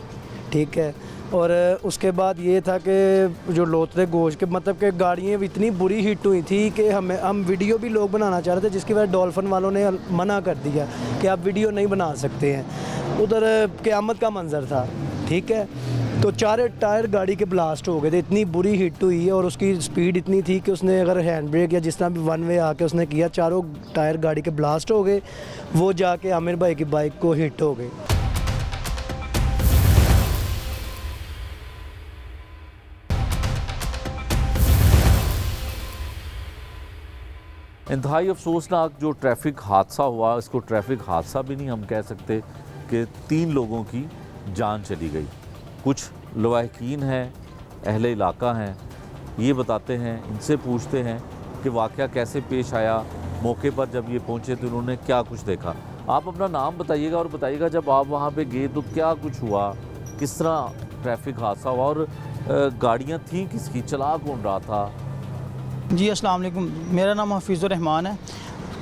ठीक है। और उसके बाद ये था कि जो लोतरे गोश्त के मतलब कि गाड़ियाँ इतनी बुरी हिट हुई थी कि हम वीडियो भी लोग बनाना चाह रहे थे, जिसकी वजह डॉल्फिन वालों ने मना कर दिया कि आप वीडियो नहीं बना सकते हैं। उधर क़यामत का मंजर था, ठीक है। तो 4 टायर गाड़ी के ब्लास्ट हो गए थे, इतनी बुरी हिट हुई है और उसकी स्पीड इतनी थी कि उसने अगर हैंड ब्रेक या जिस तरह भी वन वे आके उसने किया, 4 टायर गाड़ी के ब्लास्ट हो गए, वो जाके आमिर भाई की बाइक को हिट हो गई। इंतहाई अफसोसनाक जो ट्रैफिक हादसा हुआ, इसको ट्रैफिक हादसा भी नहीं हम कह सकते कि 3 लोगों की जान चली गई। कुछ लवाहकीन हैं, अहले इलाका हैं, ये बताते हैं, इनसे पूछते हैं कि वाक़या कैसे पेश आया, मौके पर जब ये पहुँचे तो उन्होंने क्या कुछ देखा। आप अपना नाम बताइएगा और बताइएगा जब आप वहाँ पे गए तो क्या कुछ हुआ, किस तरह ट्रैफिक हादसा हुआ और गाड़ियाँ थीं किसकी, चला कौन रहा था। जी अस्सलाम वालेकुम, मेरा नाम हफीज़ुर रहमान है।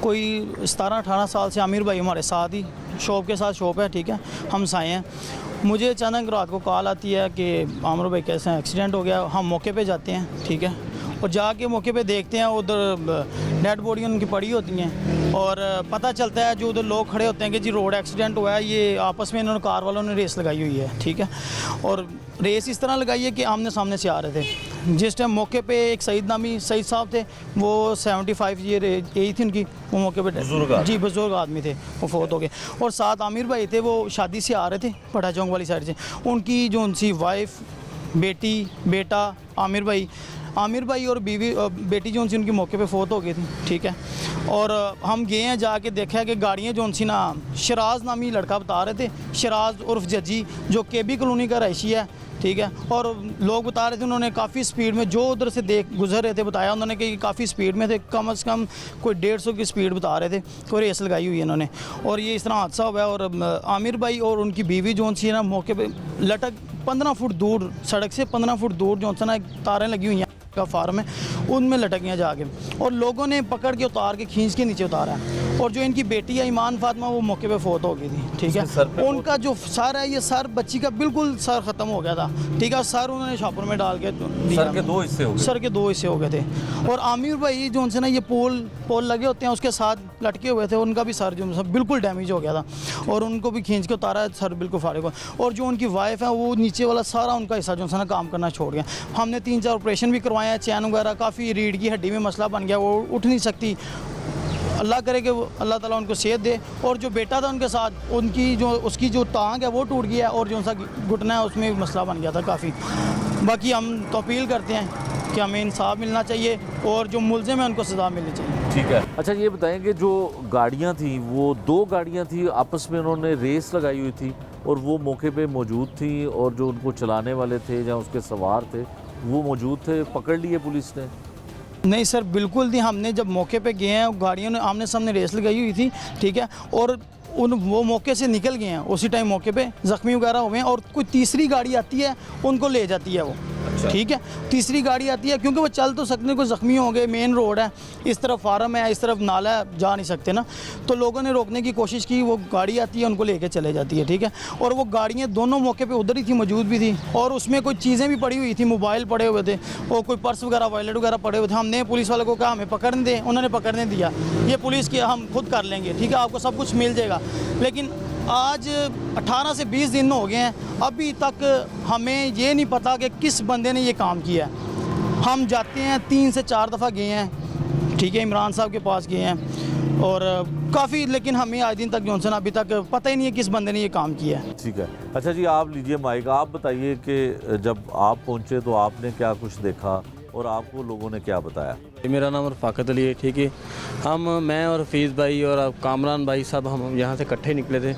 कोई 17-18 साल से आमिर भाई हमारे साथ ही शॉप के साथ शॉप है, ठीक है, हम साए हैं। मुझे अचानक रात को कॉल आती है कि आमिर भाई कैसे हैं, एक्सीडेंट हो गया। हम मौके पे जाते हैं, ठीक है, और जाके मौके पे देखते हैं उधर डेड बॉडी उनकी पड़ी होती हैं और पता चलता है जो उधर लोग खड़े होते हैं कि जी रोड एक्सीडेंट हुआ है, ये आपस में इन्होंने कार वालों ने रेस लगाई हुई है, ठीक है। और रेस इस तरह लगाई है कि आमने सामने से आ रहे थे। जिस टाइम मौके पे एक सईद साहब थे, वो 75 ईयर एज थी उनकी, वो मौके पे जी बुजुर्ग आदमी थे, वो फोत हो गए। और 7 आमिर भाई थे, वो शादी से आ रहे थे पटा चौक वाली साइड से। उनकी जो उनकी वाइफ, बेटी, बेटा, आमिर भाई और बीवी बेटी जो उनसी उनकी मौके पे फोत हो गई थी, ठीक है। और हम गए हैं, जाके देखा है कि गाड़ियाँ जो उनसी ना शराज नामी लड़का बता रहे थे, शराज उर्फ जज्जी, जो KB कॉलोनी का रहायशी है, ठीक है। और लोग बता रहे थे उन्होंने काफ़ी स्पीड में, जो उधर से गुजर रहे थे, बताया उन्होंने कि काफ़ी स्पीड में थे, कम से कम कोई 150 की स्पीड बता रहे थे, कोई रेस लगाई हुई है इन्होंने। और ये इस तरह हादसा हुआ है। और आमिर भाई और उनकी बीवी जो उनसी है ना मौके पर लटक 15 फुट दूर, सड़क से 15 फुट दूर जो ना तारें लगी हुई हैं। का फार्म है उनमें लटकियाँ जाके, और लोगों ने पकड़ के उतार के खींच के नीचे उतारा है। और जो इनकी बेटी है ईमान फातिमा, वो मौके पे फोत हो गई थी, ठीक है। उनका जो सर है, ये सर बच्ची का बिल्कुल सर ख़त्म हो गया था, ठीक है। सर उन्होंने शॉपर में डाल के दिया। सर के 2 हिस्से हो गए। सर के 2 हिस्से हो गए थे। और आमिर भाई जो उनसे ना ये पोल लगे होते हैं उसके साथ लटके हुए थे, उनका भी सर जो बिल्कुल डैमेज हो गया था, और उनको भी खींच के उतारा है, सर बिल्कुल फाड़े हुआ। और जो उनकी वाइफ है, वो नीचे वाला सारा उनका हिस्सा जो ना काम करना छोड़ गया। हमने 3-4 ऑपरेशन भी करवाए हैं, चैन वगैरह, काफ़ी रीढ़ की हड्डी में मसला बन गया, वो उठ नहीं सकती। अल्लाह करे कि अल्लाह ताला उनको सेहत दे। और जो बेटा था उनके साथ, उसकी जो टांग है वो टूट गया, और जो सा घुटना है उसमें मसला बन गया था काफ़ी। बाकी हम तो अपील करते हैं कि हमें इंसाफ मिलना चाहिए, और जो मुलजिम है उनको सज़ा मिलनी चाहिए। ठीक है। अच्छा ये बताएं कि जो गाड़ियाँ थी, वो 2 गाड़ियाँ थी, आपस में उन्होंने रेस लगाई हुई थी, और वो मौके पे मौजूद थी, और जो उनको चलाने वाले थे या उसके सवार थे वो मौजूद थे, पकड़ लिए पुलिस ने? नहीं सर, बिल्कुल नहीं। हमने जब मौके पे गए हैं, गाड़ियों ने आमने सामने रेस लगाई हुई थी, ठीक है। और वो मौके से निकल गए हैं, उसी टाइम मौके पे ज़ख्मी वगैरह हुए हैं। और कोई तीसरी गाड़ी आती है, उनको ले जाती है वो, ठीक है। तीसरी गाड़ी आती है, क्योंकि वो चल तो सकते हैं, कोई ज़ख्मी हो गए, मेन रोड है, इस तरफ फार्म है, इस तरफ नाला है, जा नहीं सकते ना। तो लोगों ने रोकने की कोशिश की, वो गाड़ी आती है, उनको लेके चले जाती है, ठीक है। और वो गाड़ियाँ दोनों मौके पे उधर ही थी, मौजूद भी थी, और उसमें कोई चीज़ें भी पड़ी हुई थी, मोबाइल पड़े हुए थे, और कोई पर्स वगैरह, वॉलेट वगैरह पड़े हुए थे। हमने पुलिस वाले को कहा हमें पकड़ने दें, उन्होंने पकड़ने दिया। ये पुलिस की हम खुद कर लेंगे, ठीक है, आपको सब कुछ मिल जाएगा। लेकिन आज 18 से 20 दिन हो गए हैं, अभी तक हमें ये नहीं पता कि किस बंदे ने ये काम किया है। हम जाते हैं, 3 से 4 दफ़ा गए हैं, ठीक है, इमरान साहब के पास गए हैं, और काफ़ी, लेकिन हमें आज दिन तक जॉनसन अभी तक पता ही नहीं है किस बंदे ने ये काम किया है। ठीक है। अच्छा जी, आप लीजिए माइक, आप बताइए कि जब आप पहुंचे तो आपने क्या कुछ देखा, और आपको लोगों ने क्या बताया? मेरा नाम रफ़ाकत अली है, ठीक है। मैं और हफीज़ भाई और कामरान भाई सब हम यहाँ से इकट्ठे निकले थे।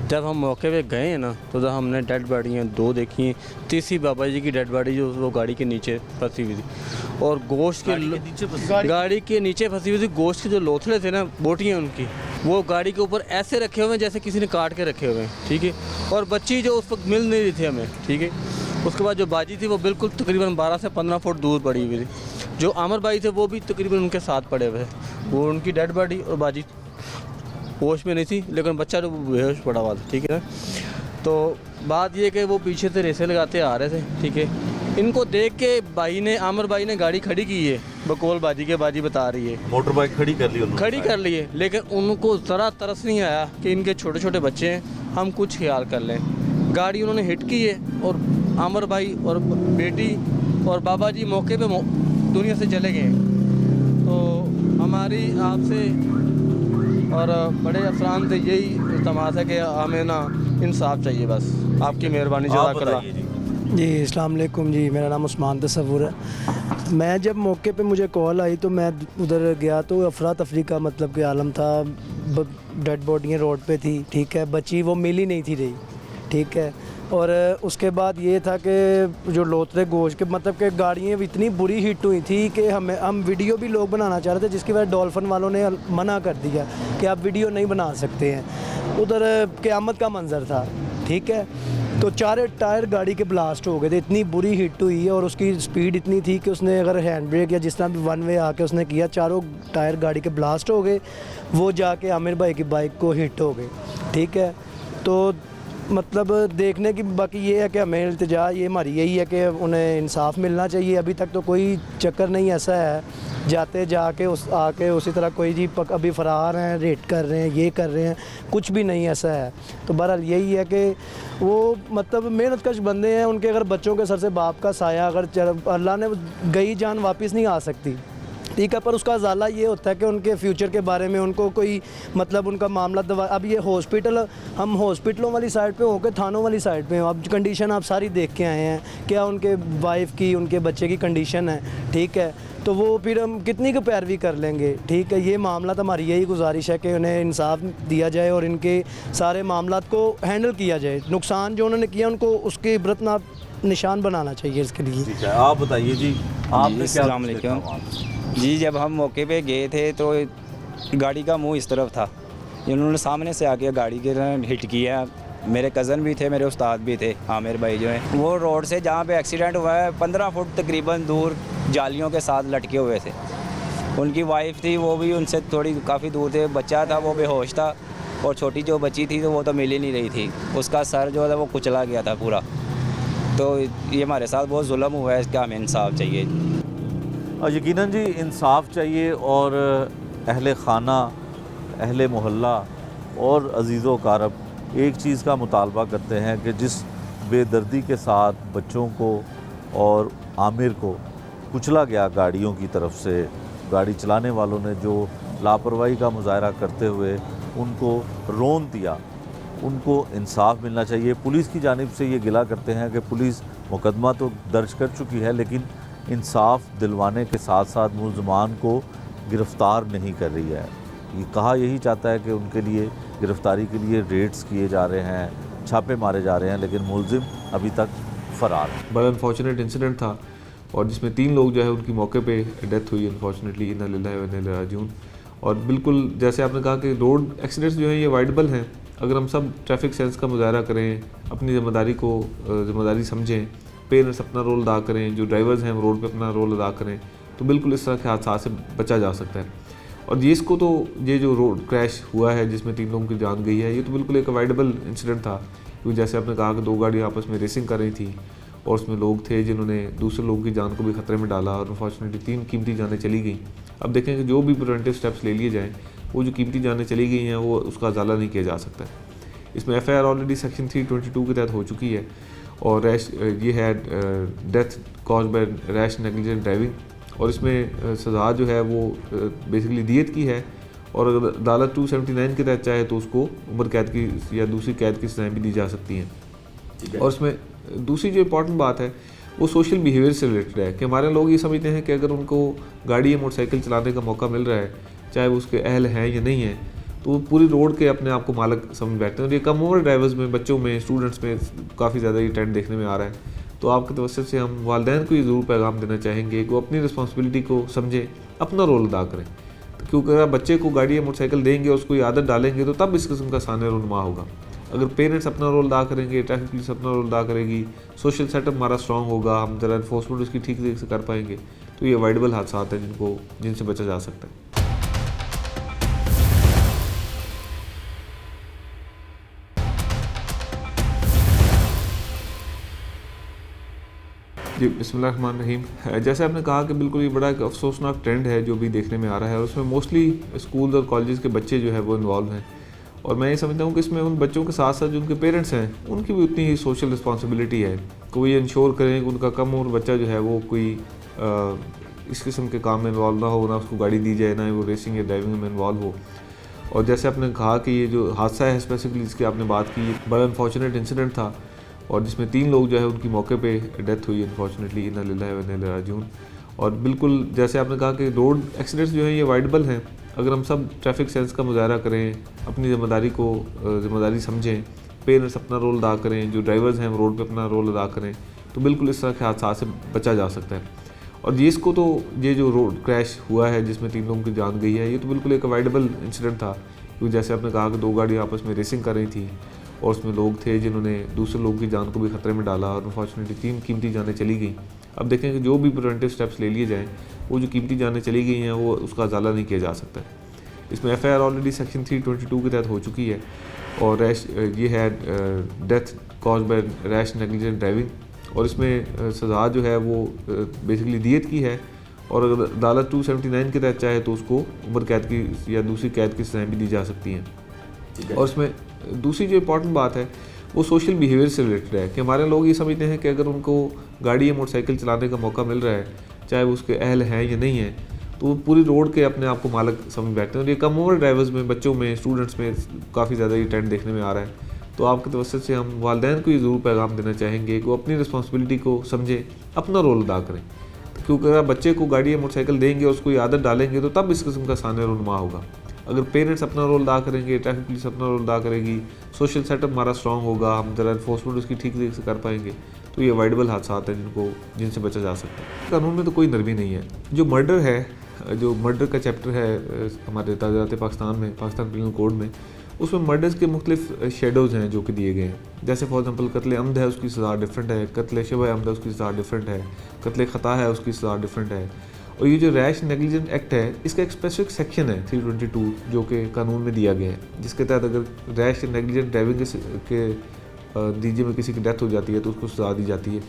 जब हम मौके पे गए हैं ना, तो जब हमने डेड बॉडियाँ 2 देखी हैं, तीसरी बाबा जी की डेड बॉडी जो वो गाड़ी के नीचे फंसी हुई थी, और गोश्त के गाड़ी के नीचे फंसी हुई थी। गोश्त के जो लोथड़े थे ना, बोटियाँ उनकी, वो गाड़ी के ऊपर ऐसे रखे हुए हैं जैसे किसी ने काट के रखे हुए हैं, ठीक है। और बच्ची जो उस वक्त मिल नहीं रही थी हमें, ठीक है। उसके बाद जो बाजी थी वो बिल्कुल तकरीबन 12 से 15 फुट दूर पड़ी हुई थी। जो आमिर भाई थे वो भी तकरीबन उनके साथ पड़े हुए थे। वो उनकी डेड बॉडी और बाजी होश में नहीं थी, लेकिन बच्चा जो बेहोश पड़ा हुआ था, ठीक है। तो बात ये कि वो पीछे से रेसे लगाते आ रहे थे, ठीक है। इनको देख के आमिर भाई ने गाड़ी खड़ी की है, बकौल बाजी के, बाजी बता रही है, मोटर बाइक खड़ी कर ली उन्होंने? खड़ी कर ली है, लेकिन उनको ज़रा तरस नहीं आया कि इनके छोटे छोटे बच्चे हैं, हम कुछ ख्याल कर लें। गाड़ी उन्होंने हिट की है, और आमिर भाई और बेटी और बाबा जी मौके पे दुनिया से चले गए। तो हमारी आपसे और बड़े अफसरान से यही तमाश है कि हमें ना इंसाफ चाहिए, बस आपकी मेहरबानी जज़ाकल्लाह। जी अस्सलाम वालेकुम जी, मेरा नाम उस्मान तसव्वुर है। मैं जब मौके पे मुझे कॉल आई तो मैं उधर गया तो अफरा तफरी का मतलब कि आलम था। डेड बॉडियाँ रोड पे थी, ठीक है, बच्ची वो मिल ही नहीं थी रही, ठीक है। और उसके बाद ये था कि जो लोथड़े गोश्त के मतलब कि गाड़ियाँ इतनी बुरी हिट हुई थी कि हम वीडियो भी लोग बनाना चाह रहे थे, जिसकी वजह डॉल्फिन वालों ने मना कर दिया कि आप वीडियो नहीं बना सकते हैं। उधर क़यामत का मंजर था, ठीक है। तो 4 टायर गाड़ी के ब्लास्ट हो गए थे, इतनी बुरी हिट हुई है, और उसकी स्पीड इतनी थी कि उसने अगर हैंड ब्रेक या जिस तरह भी वन वे आके उसने किया, 4 टायर गाड़ी के ब्लास्ट हो गए, वो जाके आमिर भाई की बाइक को हिट हो गए, ठीक है। तो मतलब देखने की बाकी ये है कि हमें इल्तिजा ये हमारी यही है कि उन्हें इंसाफ मिलना चाहिए। अभी तक तो कोई चक्कर नहीं ऐसा है, जाते जाके आके उसी तरह कोई जी अभी फ़रार हैं, रेड कर रहे हैं, ये कर रहे हैं, कुछ भी नहीं ऐसा है। तो बहरहाल यही है कि वो मतलब मेहनत कश बंदे हैं, उनके अगर बच्चों के सर से बाप का साया, अगर अल्लाह ने गई जान वापस नहीं आ सकती, ठीक है, पर उसका ज़ाला ये होता है कि उनके फ्यूचर के बारे में उनको कोई मतलब उनका मामला दवा। अब ये हॉस्पिटल, हम हॉस्पिटलों वाली साइड पे होकर थानों वाली साइड पे हो, अब कंडीशन आप सारी देख के आए हैं, क्या उनके वाइफ की, उनके बच्चे की कंडीशन है, ठीक है। तो वो फिर हम कितनी की पैरवी कर लेंगे, ठीक है। ये मामला तो हमारी यही गुजारिश है कि उन्हें इंसाफ दिया जाए और इनके सारे मामला को हैंडल किया जाए। नुकसान जो उन्होंने किया उनको उसकी इबरतनाक निशान बनाना चाहिए इसके लिए। ठीक है, आप बताइए जी, आपने क्या? जी जब हम मौके पे गए थे तो गाड़ी का मुंह इस तरफ था, इन्होंने सामने से आके गाड़ी के हिट किया, मेरे कज़न भी थे, मेरे उस्ताद भी थे, आमिर भाई जो हैं, वो रोड से जहाँ पे एक्सीडेंट हुआ है 15 फुट तकरीबन दूर जालियों के साथ लटके हुए थे। उनकी वाइफ थी, वो भी उनसे थोड़ी काफ़ी दूर थे, बच्चा था वो बेहोश था, और छोटी जो बच्ची थी तो वो तो मिल ही नहीं रही थी, उसका सर जो था वो कुचला गया था पूरा। तो ये हमारे साथ बहुत जुल्म हुआ है, इसका हमें इंसाफ चाहिए। यकीनन जी इंसाफ चाहिए, और अहले खाना, अहले मोहल्ला और अजीज़ो कारब एक चीज़ का मुतालबा करते हैं कि जिस बेदर्दी के साथ बच्चों को और आमिर को कुचला गया गाड़ियों की तरफ से, गाड़ी चलाने वालों ने जो लापरवाही का मुजाहरा करते हुए उनको रोन दिया, उनको इंसाफ मिलना चाहिए। पुलिस की जानिब से ये गिला करते हैं कि पुलिस मुकदमा तो दर्ज कर चुकी है, लेकिन इंसाफ दिलवाने के साथ साथ मुल्ज़मान को गिरफ़्तार नहीं कर रही है। ये कहा यही चाहता है कि उनके लिए गिरफ़्तारी के लिए रेड्स किए जा रहे हैं, छापे मारे जा रहे हैं, लेकिन मुलजिम अभी तक फ़रार है। बड़ा अनफॉर्चुनेट इंसिडेंट था, और जिसमें 3 लोग जो है उनकी मौके पे डेथ हुई अनफॉर्चुनेटली, इन्ना लिल्लाहि व इन्ना इलैहि राजिऊन। और बिल्कुल जैसे आपने कहा कि रोड एक्सीडेंट्स जो हैं ये अवॉइडेबल हैं अगर हम सब ट्रैफिक सेंस का मुजाहरा करें, अपनी ज़िम्मेदारी को ज़िम्मेदारी समझें, पेरेंट्स अपना रोल अदा करें, जो ड्राइवर्स हैं वो रोड पे अपना रोल अदा करें, तो बिल्कुल इस तरह के हादसा से बचा जा सकता है। और ये इसको तो ये जो रोड क्रैश हुआ है जिसमें 3 लोगों की जान गई है, ये तो बिल्कुल एक अवॉइडेबल इंसिडेंट था, क्योंकि जैसे आपने कहा कि 2 गाड़ियाँ आपस में रेसिंग कर रही थी और उसमें लोग थे जिन्होंने दूसरे लोगों की जान को भी ख़तरे में डाला, और अनफॉर्चुनेटली 3 कीमती जानें चली गई। अब देखें कि जो भी प्रिवेंटिव स्टेप्स ले लिए जाएँ, वो जो कीमती जानें चली गई हैं वो उसका अजाला नहीं किया जा सकता। इसमें FIR ऑलरेडी सेक्शन 322 के तहत हो चुकी है, और ये है death cause by rash negligent driving, और इसमें सज़ा जो है वो बेसिकली दियत की है, और अगर अदालत 279 के तहत चाहे तो उसको उम्र कैद की या दूसरी कैद की सज़ाएँ भी दी जा सकती हैं। और इसमें दूसरी जो इम्पॉर्टेंट बात है वो सोशल बिहेवियर से रिलेटेड है कि हमारे लोग ये समझते हैं कि अगर उनको गाड़ी या मोटरसाइकिल चलाने का मौका मिल रहा है, चाहे वो उसके अहल हैं या नहीं हैं, तो वो पूरी रोड के अपने आप को मालिक समझ बैठते हैं। और ये कम उम्र ड्राइवर्स में, बच्चों में, स्टूडेंट्स में काफ़ी ज़्यादा ये ट्रेंड देखने में आ रहा है। तो आपके तवज्जो से हम वालिदैन को ये ज़रूर पैगाम देना चाहेंगे कि वो अपनी रिस्पॉन्सिबिलिटी को समझें, अपना रोल अदा करें। क्योंकि अगर बच्चे को गाड़ी या मोटरसाइकिल देंगे और उसको आदत डालेंगे तो तब इस किस्म का साने रुनमा होगा। अगर पेरेंट्स अपना रोल अदा करेंगे, ट्रैफिक पुलिस अपना रोल अदा करेगी, सोशल सेटअप हमारा स्ट्रॉन्ग होगा, हम ज़रा इन्फोर्समेंट उसकी ठीक तरीके से कर पाएंगे, तो ये अवॉइडेबल हादसा हैं जिनसे बचा जा सकता है। जी बिस्मिल्लाहिर्रहमानिर्रहीम। जैसे आपने कहा कि बिल्कुल ये बड़ा एक अफसोसनाक ट्रेंड है जो भी देखने में आ रहा है, और उसमें मोस्टली स्कूल और कॉलेजेस के बच्चे जो है वो इन्वॉल्व हैं। और मैं ये समझता हूँ कि इसमें उन बच्चों के साथ साथ जो उनके पेरेंट्स हैं उनकी भी उतनी ही सोशल रिस्पॉन्सिबिलिटी है कि वो ये इंश्योर करें कि उनका कम उम्र बच्चा जो है वो कोई इस किस्म के काम में इन्वॉल्व ना हो, ना उसको गाड़ी दी जाए, ना वो रेसिंग या ड्राइविंग में इन्वॉल्व हो। और जैसे आपने कहा कि ये जो हादसा है स्पेसिफिकली जिसकी आपने बात की, बड़ा अनफॉर्चुनेट इंसिडेंट था, और जिसमें 3 लोग जो है उनकी मौके पे डेथ हुई अनफॉर्चुनेटली, इन्ना लिल्लाहि व इन्ना इलैहि राजिऊन। और बिल्कुल जैसे आपने कहा कि रोड एक्सीडेंट्स जो हैं ये अवॉइडेबल हैं अगर हम सब ट्रैफिक सेंस का मुजाहरा करें, अपनी ज़िम्मेदारी को ज़िम्मेदारी समझें, पेरेंट्स अपना रोल अदा करें, जो ड्राइवर्स हैं वो रोड पे अपना रोल अदा करें, तो बिल्कुल इस तरह के हादसा से बचा जा सकता है। और ये इसको तो ये जो रोड क्रैश हुआ है जिसमें 3 लोगों की जान गई है, ये तो बिल्कुल एक अवॉइडेबल इंसिडेंट था, क्योंकि जैसे आपने कहा कि 2 गाड़ियाँ आपस में रेसिंग कर रही थी और उसमें लोग थे जिन्होंने दूसरे लोगों की जान को भी ख़तरे में डाला, और अनफॉर्चुनेटली 3 कीमती जानें चली गई। अब देखें कि जो भी प्रिवेंटिव स्टेप्स ले लिए जाएँ, वो जो कीमती जानें चली गई हैं वो उसका अजाला नहीं किया जा सकता। इसमें FIR ऑलरेडी सेक्शन 322 के तहत हो चुकी है, और ये है death cause by rash negligent driving, और इसमें सज़ा जो है वो बेसिकली दियत की है, और अगर अदालत 279 के तहत चाहे तो उसको उम्र कैद की या दूसरी कैद की सज़ाएँ भी दी जा सकती हैं। और इसमें दूसरी जो इम्पॉर्टेंट बात है वो सोशल बिहेवियर से रिलेटेड है कि हमारे लोग ये समझते हैं कि अगर उनको गाड़ी या मोटरसाइकिल चलाने का मौका मिल रहा है, चाहे वो उसके अहल हैं या नहीं हैं, तो वो पूरी रोड के अपने आप को मालिक समझ बैठते हैं। और ये कम उम्र ड्राइवर्स में, बच्चों में, स्टूडेंट्स में काफ़ी ज़्यादा ये ट्रेंड देखने में आ रहा है। तो आपके तवज्जो से हम वालिदैन को ये ज़रूर पैगाम देना चाहेंगे कि वो अपनी रिस्पॉन्सिबिलिटी को समझें, अपना रोल अदा करें। क्योंकि अगर बच्चे को गाड़ी या मोटरसाइकिल देंगे और उसको आदत डालेंगे तो तब इस किस्म का साने रुनमा होगा। अगर पेरेंट्स अपना रोल अदा करेंगे, ट्रैफिक पुलिस अपना रोल अदा करेगी, सोशल सेटअप हमारा स्ट्रॉन्ग होगा, हम ज़रा इन्फोर्समेंट उसकी ठीक तरीके से कर पाएंगे, तो ये अवॉइडेबल हादसा हैं जिनसे बचा जा सकता है। कानून में तो कोई नरमी नहीं है। जो मर्डर का चैप्टर है हमारे ताज़ात पाकिस्तान में, पाकिस्तान पिनल कोड में, उसमें मर्डर्स के मुख्तलिफ शेडोज़ हैं जो कि दिए गए हैं। जैसे फॉर एग्जांपल कत्ल अमद है, उसकी सज़ा डिफरेंट है, कत्ल शबह अमद है, उसकी सज़ा डिफरेंट है, कत्ल ख़ता है, उसकी सज़ा डिफरेंट है। और ये जो रैश नेग्लिजेंट एक्ट है, इसका एक स्पेसिफिक सेक्शन है 322 जो कि कानून में दिया गया है, जिसके तहत अगर रैश नेग्लिजेंट ड्राइविंग के नतीजे में किसी की डेथ हो जाती है तो उसको सज़ा दी जाती है।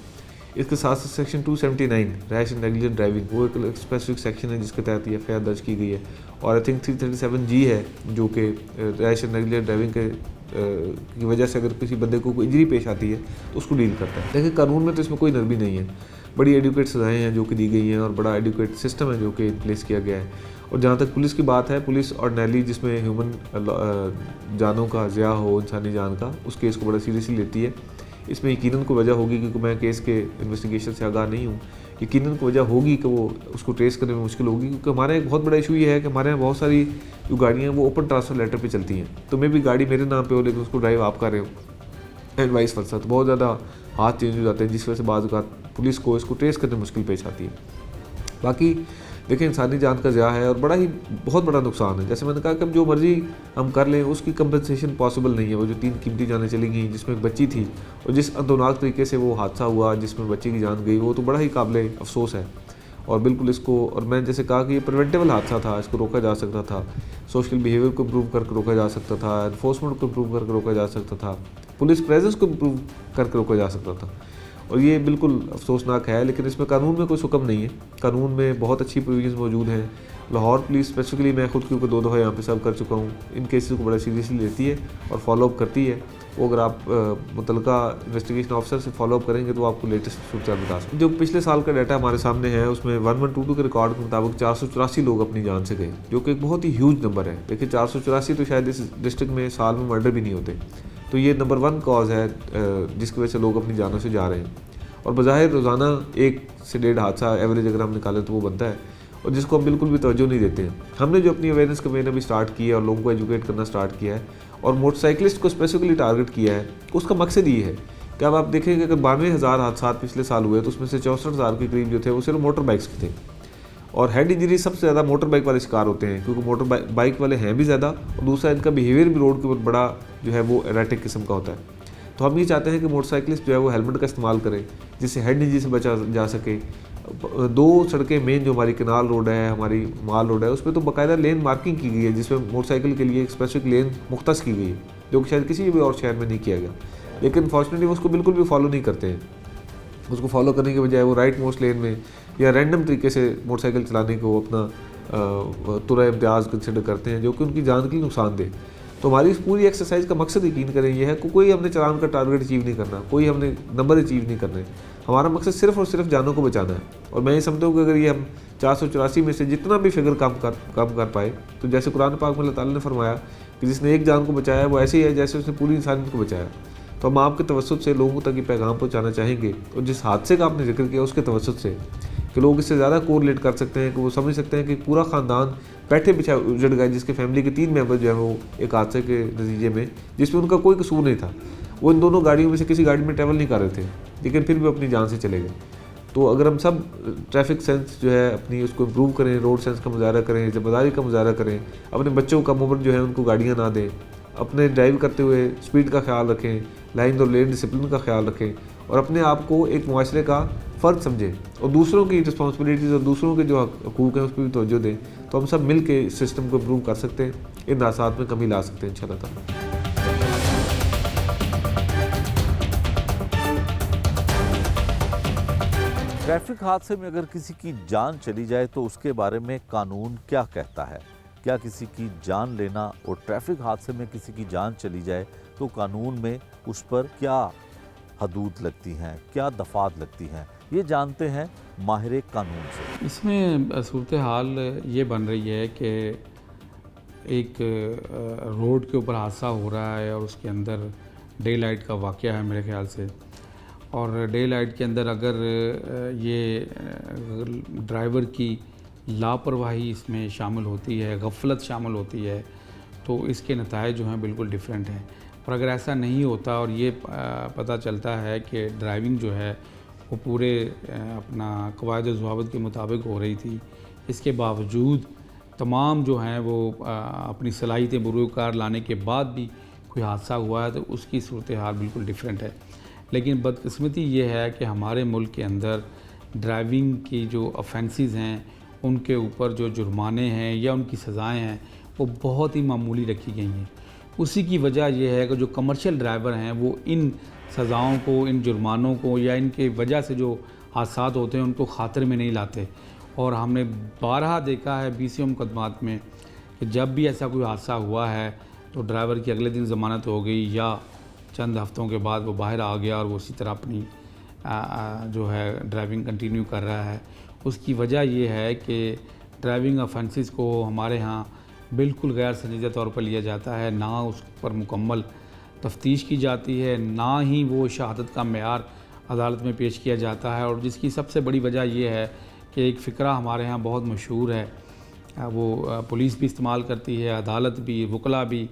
इसके साथ साथ सेक्शन 279 रैश नेग्लिजेंट ड्राइविंग, वो एक स्पेसिफिक सेक्शन है जिसके तहत ये एफ दर्ज की गई है। और आई थिंक 337G है जो कि रैश नेग्लिजेंट ड्राइविंग के की वजह से अगर किसी बंदे को कोई इंजरी पेश आती है तो उसको डील करता है। देखिए कानून में तो इसमें कोई नरमी नहीं है, बड़ी एडुकेट सज़ाएँ हैं जो कि दी गई हैं और बड़ा एडुकेट सिस्टम है जो कि प्लेस किया गया है। और जहाँ तक पुलिस की बात है, पुलिस ऑर्डिनरली जिसमें ह्यूमन जानों का ज़िया हो, इंसानी जान का, उस केस को बड़ा सीरियसली लेती है। इसमें यकीनन को वजह होगी, क्योंकि मैं केस के इन्वेस्टिगेशन से आगाह नहीं हूँ, यकीनन को वजह होगी कि वो उसको ट्रेस करने में मुश्किल होगी। क्योंकि हमारे एक बहुत बड़ा इशू ये है कि हमारे यहाँ बहुत सारी जो गाड़ियाँ हैं वो ओपन ट्रांसफ़र लेटर पे चलती हैं, तो मे भी गाड़ी मेरे नाम पे हो लेकिन उसको ड्राइव आप कर रहे हो एंड वाइस वर्सा, तो बहुत ज़्यादा हाथ चेंज हो जाते हैं, जिस वजह से बाज़ औक़ात पुलिस को इसको ट्रेस करने में मुश्किल पेश आती है। बाकी देखिए इंसानी जान का ज़िया है और बहुत बड़ा नुकसान है। जैसे मैंने कहा कि हम जो मर्ज़ी हम कर लें उसकी कंपनसेशन पॉसिबल नहीं है। वो जो 3 कीमती जानें चली गई जिसमें एक बच्ची थी और जिस अंदोनाक तरीके से वो हादसा हुआ जिसमें बच्ची की जान गई, वो तो बड़ा ही काबिल अफसोस है। और बिल्कुल इसको, और मैंने जैसे कहा कि ये प्रिवेंटेबल हादसा था, इसको रोका जा सकता था, सोशल बिहेवियर को इम्प्रूव करके रोका जा सकता था, एनफोर्समेंट को इम्प्रूव करके रोका जा सकता था, पुलिस प्रेजेंस को इम्प्रूव करके रोका जा सकता था। और ये बिल्कुल अफसोसनाक है, लेकिन इसमें कानून में कोई हुक्म नहीं है। कानून में बहुत अच्छी प्रोविजंस मौजूद हैं। लाहौर पुलिस स्पेसिफिकली, मैं खुद क्योंकि 2 दफ़ा यहाँ पे सर्व कर चुका हूँ, इन केसेस को बड़ा सीरियसली लेती है और फॉलोअप करती है। वो अगर आप मुतलका इन्वेस्टिगेशन ऑफिसर से फॉलोअप करेंगे तो आपको लेटेस्ट सूरत बता सकते हैं। जो पिछले साल का डाटा हमारे सामने है उसमें 1122 के रिकॉर्ड के मुताबिक 484 लोग अपनी जान से गए, जो कि एक बहुत ही ह्यूज नंबर है। देखिए 484 तो शायद इस डिस्ट्रिक्ट में साल में मर्डर भी नहीं होते, तो ये नंबर 1 कॉज है जिसकी वजह से लोग अपनी जानों से जा रहे हैं। और बज़ाहिर रोज़ाना 1 से 1.5 हादसा एवरेज अगर हम निकालें तो वो बनता है, और जिसको हम बिल्कुल भी तवज्जो नहीं देते हैं। हमने जो अपनी अवेयरनेस कैंपेन अभी स्टार्ट की है और लोगों को एजुकेट करना स्टार्ट किया है और मोटरसाइकिलिस्ट को स्पेसिफिकली टारगेट किया है, उसका मकसद ये है कि अब आप देखेंगे अगर 92,000 हादसा पिछले साल हुए तो उसमें से 64,000 के करीब जो थे वो सिर्फ मोटर बाइक्स के थे। और हेड इंजरी सबसे ज़्यादा मोटर बाइक वाले शिकार होते हैं, क्योंकि मोटर बाइक वाले हैं भी ज़्यादा और दूसरा इनका बिहेवियर भी रोड के ऊपर बड़ा जो है वो एरेटिक किस्म का होता है। तो हम ये चाहते हैं कि मोटरसाइकिलिस्ट जो है वो हेलमेट का इस्तेमाल करें जिससे हेड इंजरी से बचा जा सके। 2 सड़कें मेन जो हमारी केनाल रोड है, हमारी माल रोड है, उस पर तो बाकायदा लेन मार्किंग की गई है जिसमें मोटरसाइकिल के लिए एक स्पेसिफिक लेन मुख्तस की गई है, जो कि शायद किसी भी और शहर में नहीं किया गया। लेकिन फॉर्चुनेटली वो उसको बिल्कुल भी फॉलो नहीं करते हैं। उसको फॉलो करने के बजाय वो राइट मोस्ट लेन में या रैंडम तरीके से मोटरसाइकिल चलाने को अपना तुरा इम्तियाज़ कंसिडर करते हैं, जो कि उनकी जान के लिए नुकसानदेह। तो हमारी इस पूरी एक्सरसाइज का मकसद यकीन करें ये है कि कोई हमने चालान का टारगेट अचीव नहीं करना, कोई हमने नंबर अचीव नहीं करने। हमारा मकसद सिर्फ और सिर्फ जानों को बचाना है। और मैं ये समझता हूँ कि अगर ये हम 484 में से जितना भी फिगर कम कर पाए, तो जैसे कुरान पाक में अल्लाह ताला ने फरमाया कि जिसने एक जान को बचाया वो ऐसे ही है जैसे उसने पूरी इंसानियत को बचाया। तो हम आपके तवस्सुत से लोगों तक ये पैगाम पहुँचाना चाहेंगे, और जिस हादसे का आपने जिक्र किया उसके तवस्सुत से, कि लोग इससे ज़्यादा कोरिलेट कर सकते हैं, कि वो समझ सकते हैं कि पूरा ख़ानदान बैठे बिछा उजड़ गए, जिसके फैमिली के 3 मेंबर जो है वो एक हादसे के नतीजे में, जिसमें उनका कोई कसूर नहीं था, वो इन दोनों गाड़ियों में से किसी गाड़ी में ट्रैवल नहीं कर रहे थे, लेकिन फिर भी अपनी जान से चले गए। तो अगर हम सब ट्रैफिक सेंस जो है अपनी उसको इम्प्रूव करें, रोड सेंस का मुजाहरा करें, ज़िम्मेदारी का मुजाहरा करें, अपने बच्चों का उम्र जो है उनको गाड़ियाँ ना दें, अपने ड्राइव करते हुए स्पीड का ख्याल रखें, लाइन और लेन डिसिप्लिन का ख्याल रखें, और अपने आप को एक मुआशरे का फ़र्द समझें, और दूसरों की रिस्पॉन्सिबिलिटीज़ और दूसरों के जो हकूक़ हैं उस पर भी तवज्जो दें। तो हम सब मिल के इस सिस्टम को इम्प्रूव कर सकते हैं, इन हादसात में कमी ला सकते हैं इंशाअल्लाह ताला। ट्रैफिक हादसे में अगर किसी की जान चली जाए तो उसके बारे में कानून क्या कहता है? क्या किसी की जान लेना और ट्रैफिक हादसे में किसी की जान चली जाए तो कानून में उस पर क्या हदूद लगती हैं, क्या दफ़ात लगती हैं? ये जानते हैं माहिर कानून से। इसमें सूरत हाल ये बन रही है कि एक रोड के ऊपर हादसा हो रहा है और उसके अंदर डे लाइट का वाक़या है मेरे ख्याल से, और डे लाइट के अंदर अगर ये ड्राइवर की लापरवाही इसमें शामिल होती है, गफलत शामिल होती है, तो इसके नताइज जो हैं बिल्कुल डिफरेंट हैं। और अगर ऐसा नहीं होता और ये पता चलता है कि ड्राइविंग जो है वो पूरे अपना क़वायद ज़वाबित के मुताबिक हो रही थी, इसके बावजूद तमाम जो हैं वो अपनी सलाहियतें बुरूकार लाने के बाद भी कोई हादसा हुआ है तो उसकी सूरत हाल बिल्कुल डिफरेंट है। लेकिन बदकिस्मती ये है कि हमारे मुल्क के अंदर ड्राइविंग की जो ऑफेंसेस हैं उनके ऊपर जो जुर्माने हैं या उनकी सज़ाएं हैं वो बहुत ही मामूली रखी गई हैं। उसी की वजह यह है कि जो कमर्शियल ड्राइवर हैं वो इन सज़ाओं को, इन जुर्मानों को या इनके वजह से जो हादसा होते हैं उनको खातिर में नहीं लाते। और हमने बारहा देखा है 20 मुकदमात में कि जब भी ऐसा कोई हादसा हुआ है तो ड्राइवर की अगले दिन ज़मानत हो गई या चंद हफ्तों के बाद वो बाहर आ गया और वो उसी तरह अपनी जो है ड्राइविंग कंटिन्यू कर रहा है। उसकी वजह ये है कि ड्राइविंग ऑफेंसेस को हमारे यहाँ बिल्कुल गैर संजीदा तौर पर लिया जाता है, ना उस पर मुकम्मल तफ्तीश की जाती है, ना ही वो शहादत का मेयार अदालत में पेश किया जाता है। और जिसकी सबसे बड़ी वजह ये है कि एक फ़िक्रा हमारे यहाँ बहुत मशहूर है, वो पुलिस भी इस्तेमाल करती है, अदालत भी, वकला भी,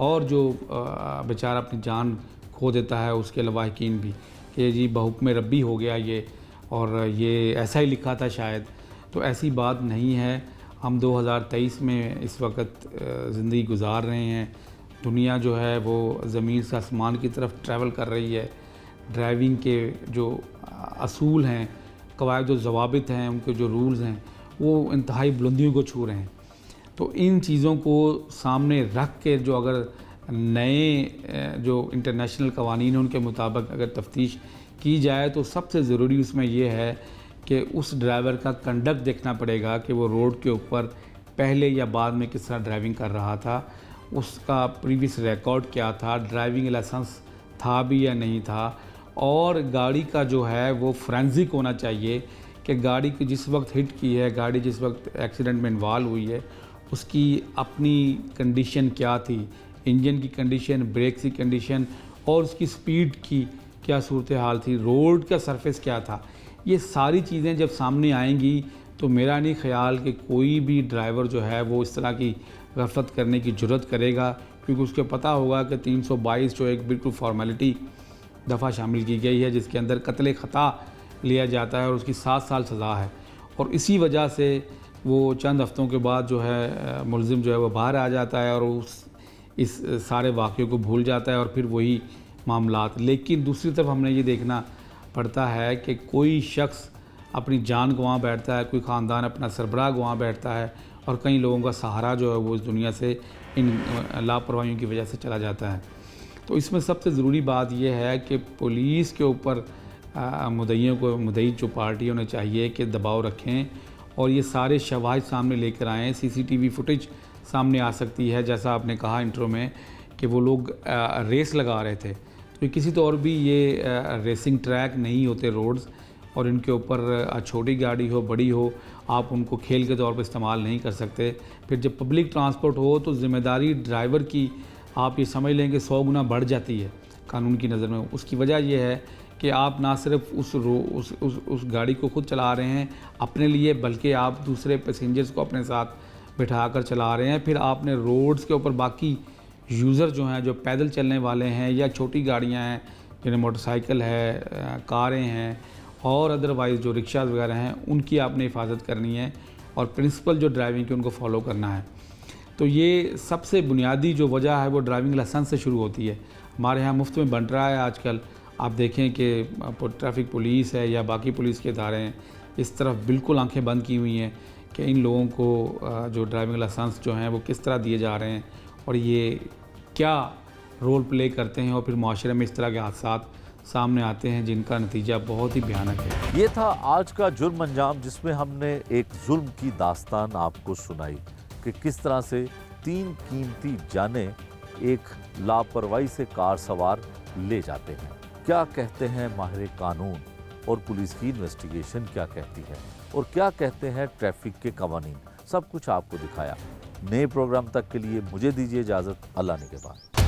और जो बेचारा अपनी जान खो देता है उसके लवाहिकीन भी, कि जी बहुक्म रब्बी हो गया ये और ये ऐसा ही लिखा था शायद। तो ऐसी बात नहीं है। हम 2023 में इस वक्त ज़िंदगी गुजार रहे हैं। दुनिया जो है वो ज़मीन से आसमान की तरफ ट्रैवल कर रही है। ड्राइविंग के जो असूल हैं, कवायद व ज़वाबित हैं, उनके जो रूल्स हैं वो इंतहाई बुलंदियों को छू रहे हैं। तो इन चीज़ों को सामने रख के जो अगर नए जो इंटरनेशनल कवानीन हैं उनके मुताबिक अगर तफ्तीश की जाए तो सबसे ज़रूरी उसमें यह है कि उस ड्राइवर का कंडक्ट देखना पड़ेगा कि वो रोड के ऊपर पहले या बाद में किस तरह ड्राइविंग कर रहा था, उसका प्रीवियस रिकॉर्ड क्या था, ड्राइविंग लाइसेंस था भी या नहीं था। और गाड़ी का जो है वो फोरेंसिक होना चाहिए कि गाड़ी की जिस वक्त हिट की है, गाड़ी जिस वक्त एक्सीडेंट में इन्वॉल्व हुई है, उसकी अपनी कंडीशन क्या थी, इंजन की कंडीशन, ब्रेक की कंडीशन और उसकी स्पीड की क्या सूरत हाल थी, रोड का सरफेस क्या था। ये सारी चीज़ें जब सामने आएंगी तो मेरा नहीं ख्याल कि कोई भी ड्राइवर जो है वो इस तरह की गफलत करने की जुर्रत करेगा, क्योंकि उसको पता होगा कि 322 जो एक बिल्कुल फॉर्मेलिटी दफ़ा शामिल की गई है जिसके अंदर कत्ल ख़ता लिया जाता है और उसकी 7 साल सज़ा है। और इसी वजह से वो चंद हफ्तों के बाद जो है मुलजिम जो है वो बाहर आ जाता है और इस सारे वाक़े को भूल जाता है और फिर वही मामलात। लेकिन दूसरी तरफ हमने ये देखना पड़ता है कि कोई शख्स अपनी जान गंवा बैठता है, कोई ख़ानदान अपना सरबराह गंवा बैठता है और कई लोगों का सहारा जो है वो इस दुनिया से इन लापरवाहियों की वजह से चला जाता है। तो इसमें सबसे ज़रूरी बात यह है कि पुलिस के ऊपर मुद्दई जो पार्टी होने चाहिए कि दबाव रखें और ये सारे शवाहिद सामने लेकर आएँ। CCTV फुटेज सामने आ सकती है, जैसा आपने कहा इंट्रो में कि वो लोग रेस लगा रहे थे, तो किसी तौर भी ये रेसिंग ट्रैक नहीं होते रोड्स, और इनके ऊपर छोटी गाड़ी हो बड़ी हो आप उनको खेल के तौर पर इस्तेमाल नहीं कर सकते। फिर जब पब्लिक ट्रांसपोर्ट हो तो ज़िम्मेदारी ड्राइवर की आप ये समझ लें कि 100 गुना बढ़ जाती है कानून की नज़र में। उसकी वजह यह है कि आप ना सिर्फ उस गाड़ी को खुद चला रहे हैं अपने लिए, बल्कि आप दूसरे पैसेंजर्स को अपने साथ बिठा कर चला रहे हैं। फिर आपने रोड्स के ऊपर बाकी यूज़र जो हैं, जो पैदल चलने वाले हैं या छोटी गाड़ियां हैं जिन्हें मोटरसाइकिल है, कारें हैं और अदरवाइज़ जो रिक्शा वगैरह हैं, उनकी आपने हिफाजत करनी है और प्रिंसिपल जो ड्राइविंग की उनको फॉलो करना है। तो ये सबसे बुनियादी जो वजह है वो ड्राइविंग लाइसेंस से शुरू होती है। हमारे यहाँ मुफ्त में बन रहा है आजकल। आप देखें कि ट्रैफिक पुलिस है या बाकी पुलिस के इदारे हैं, इस तरफ बिल्कुल आंखें बंद की हुई हैं कि इन लोगों को जो ड्राइविंग लाइसेंस जो हैं वो किस तरह दिए जा रहे हैं और ये क्या रोल प्ले करते हैं, और फिर माशरे में इस तरह के हादसा सामने आते हैं जिनका नतीजा बहुत ही भयानक है। ये था आज का जुर्म अंजाम, जिसमें हमने एक जुल्म की दास्तान आपको सुनाई कि किस तरह से 3 कीमती जानें एक लापरवाही से कार सवार ले जाते हैं। क्या कहते हैं माहिर कानून और पुलिस की इन्वेस्टिगेशन क्या कहती है और क्या कहते हैं ट्रैफिक के कवानीन, सब कुछ आपको दिखाया। नए प्रोग्राम तक के लिए मुझे दीजिए इजाज़त। अल्लाह ने के बाद।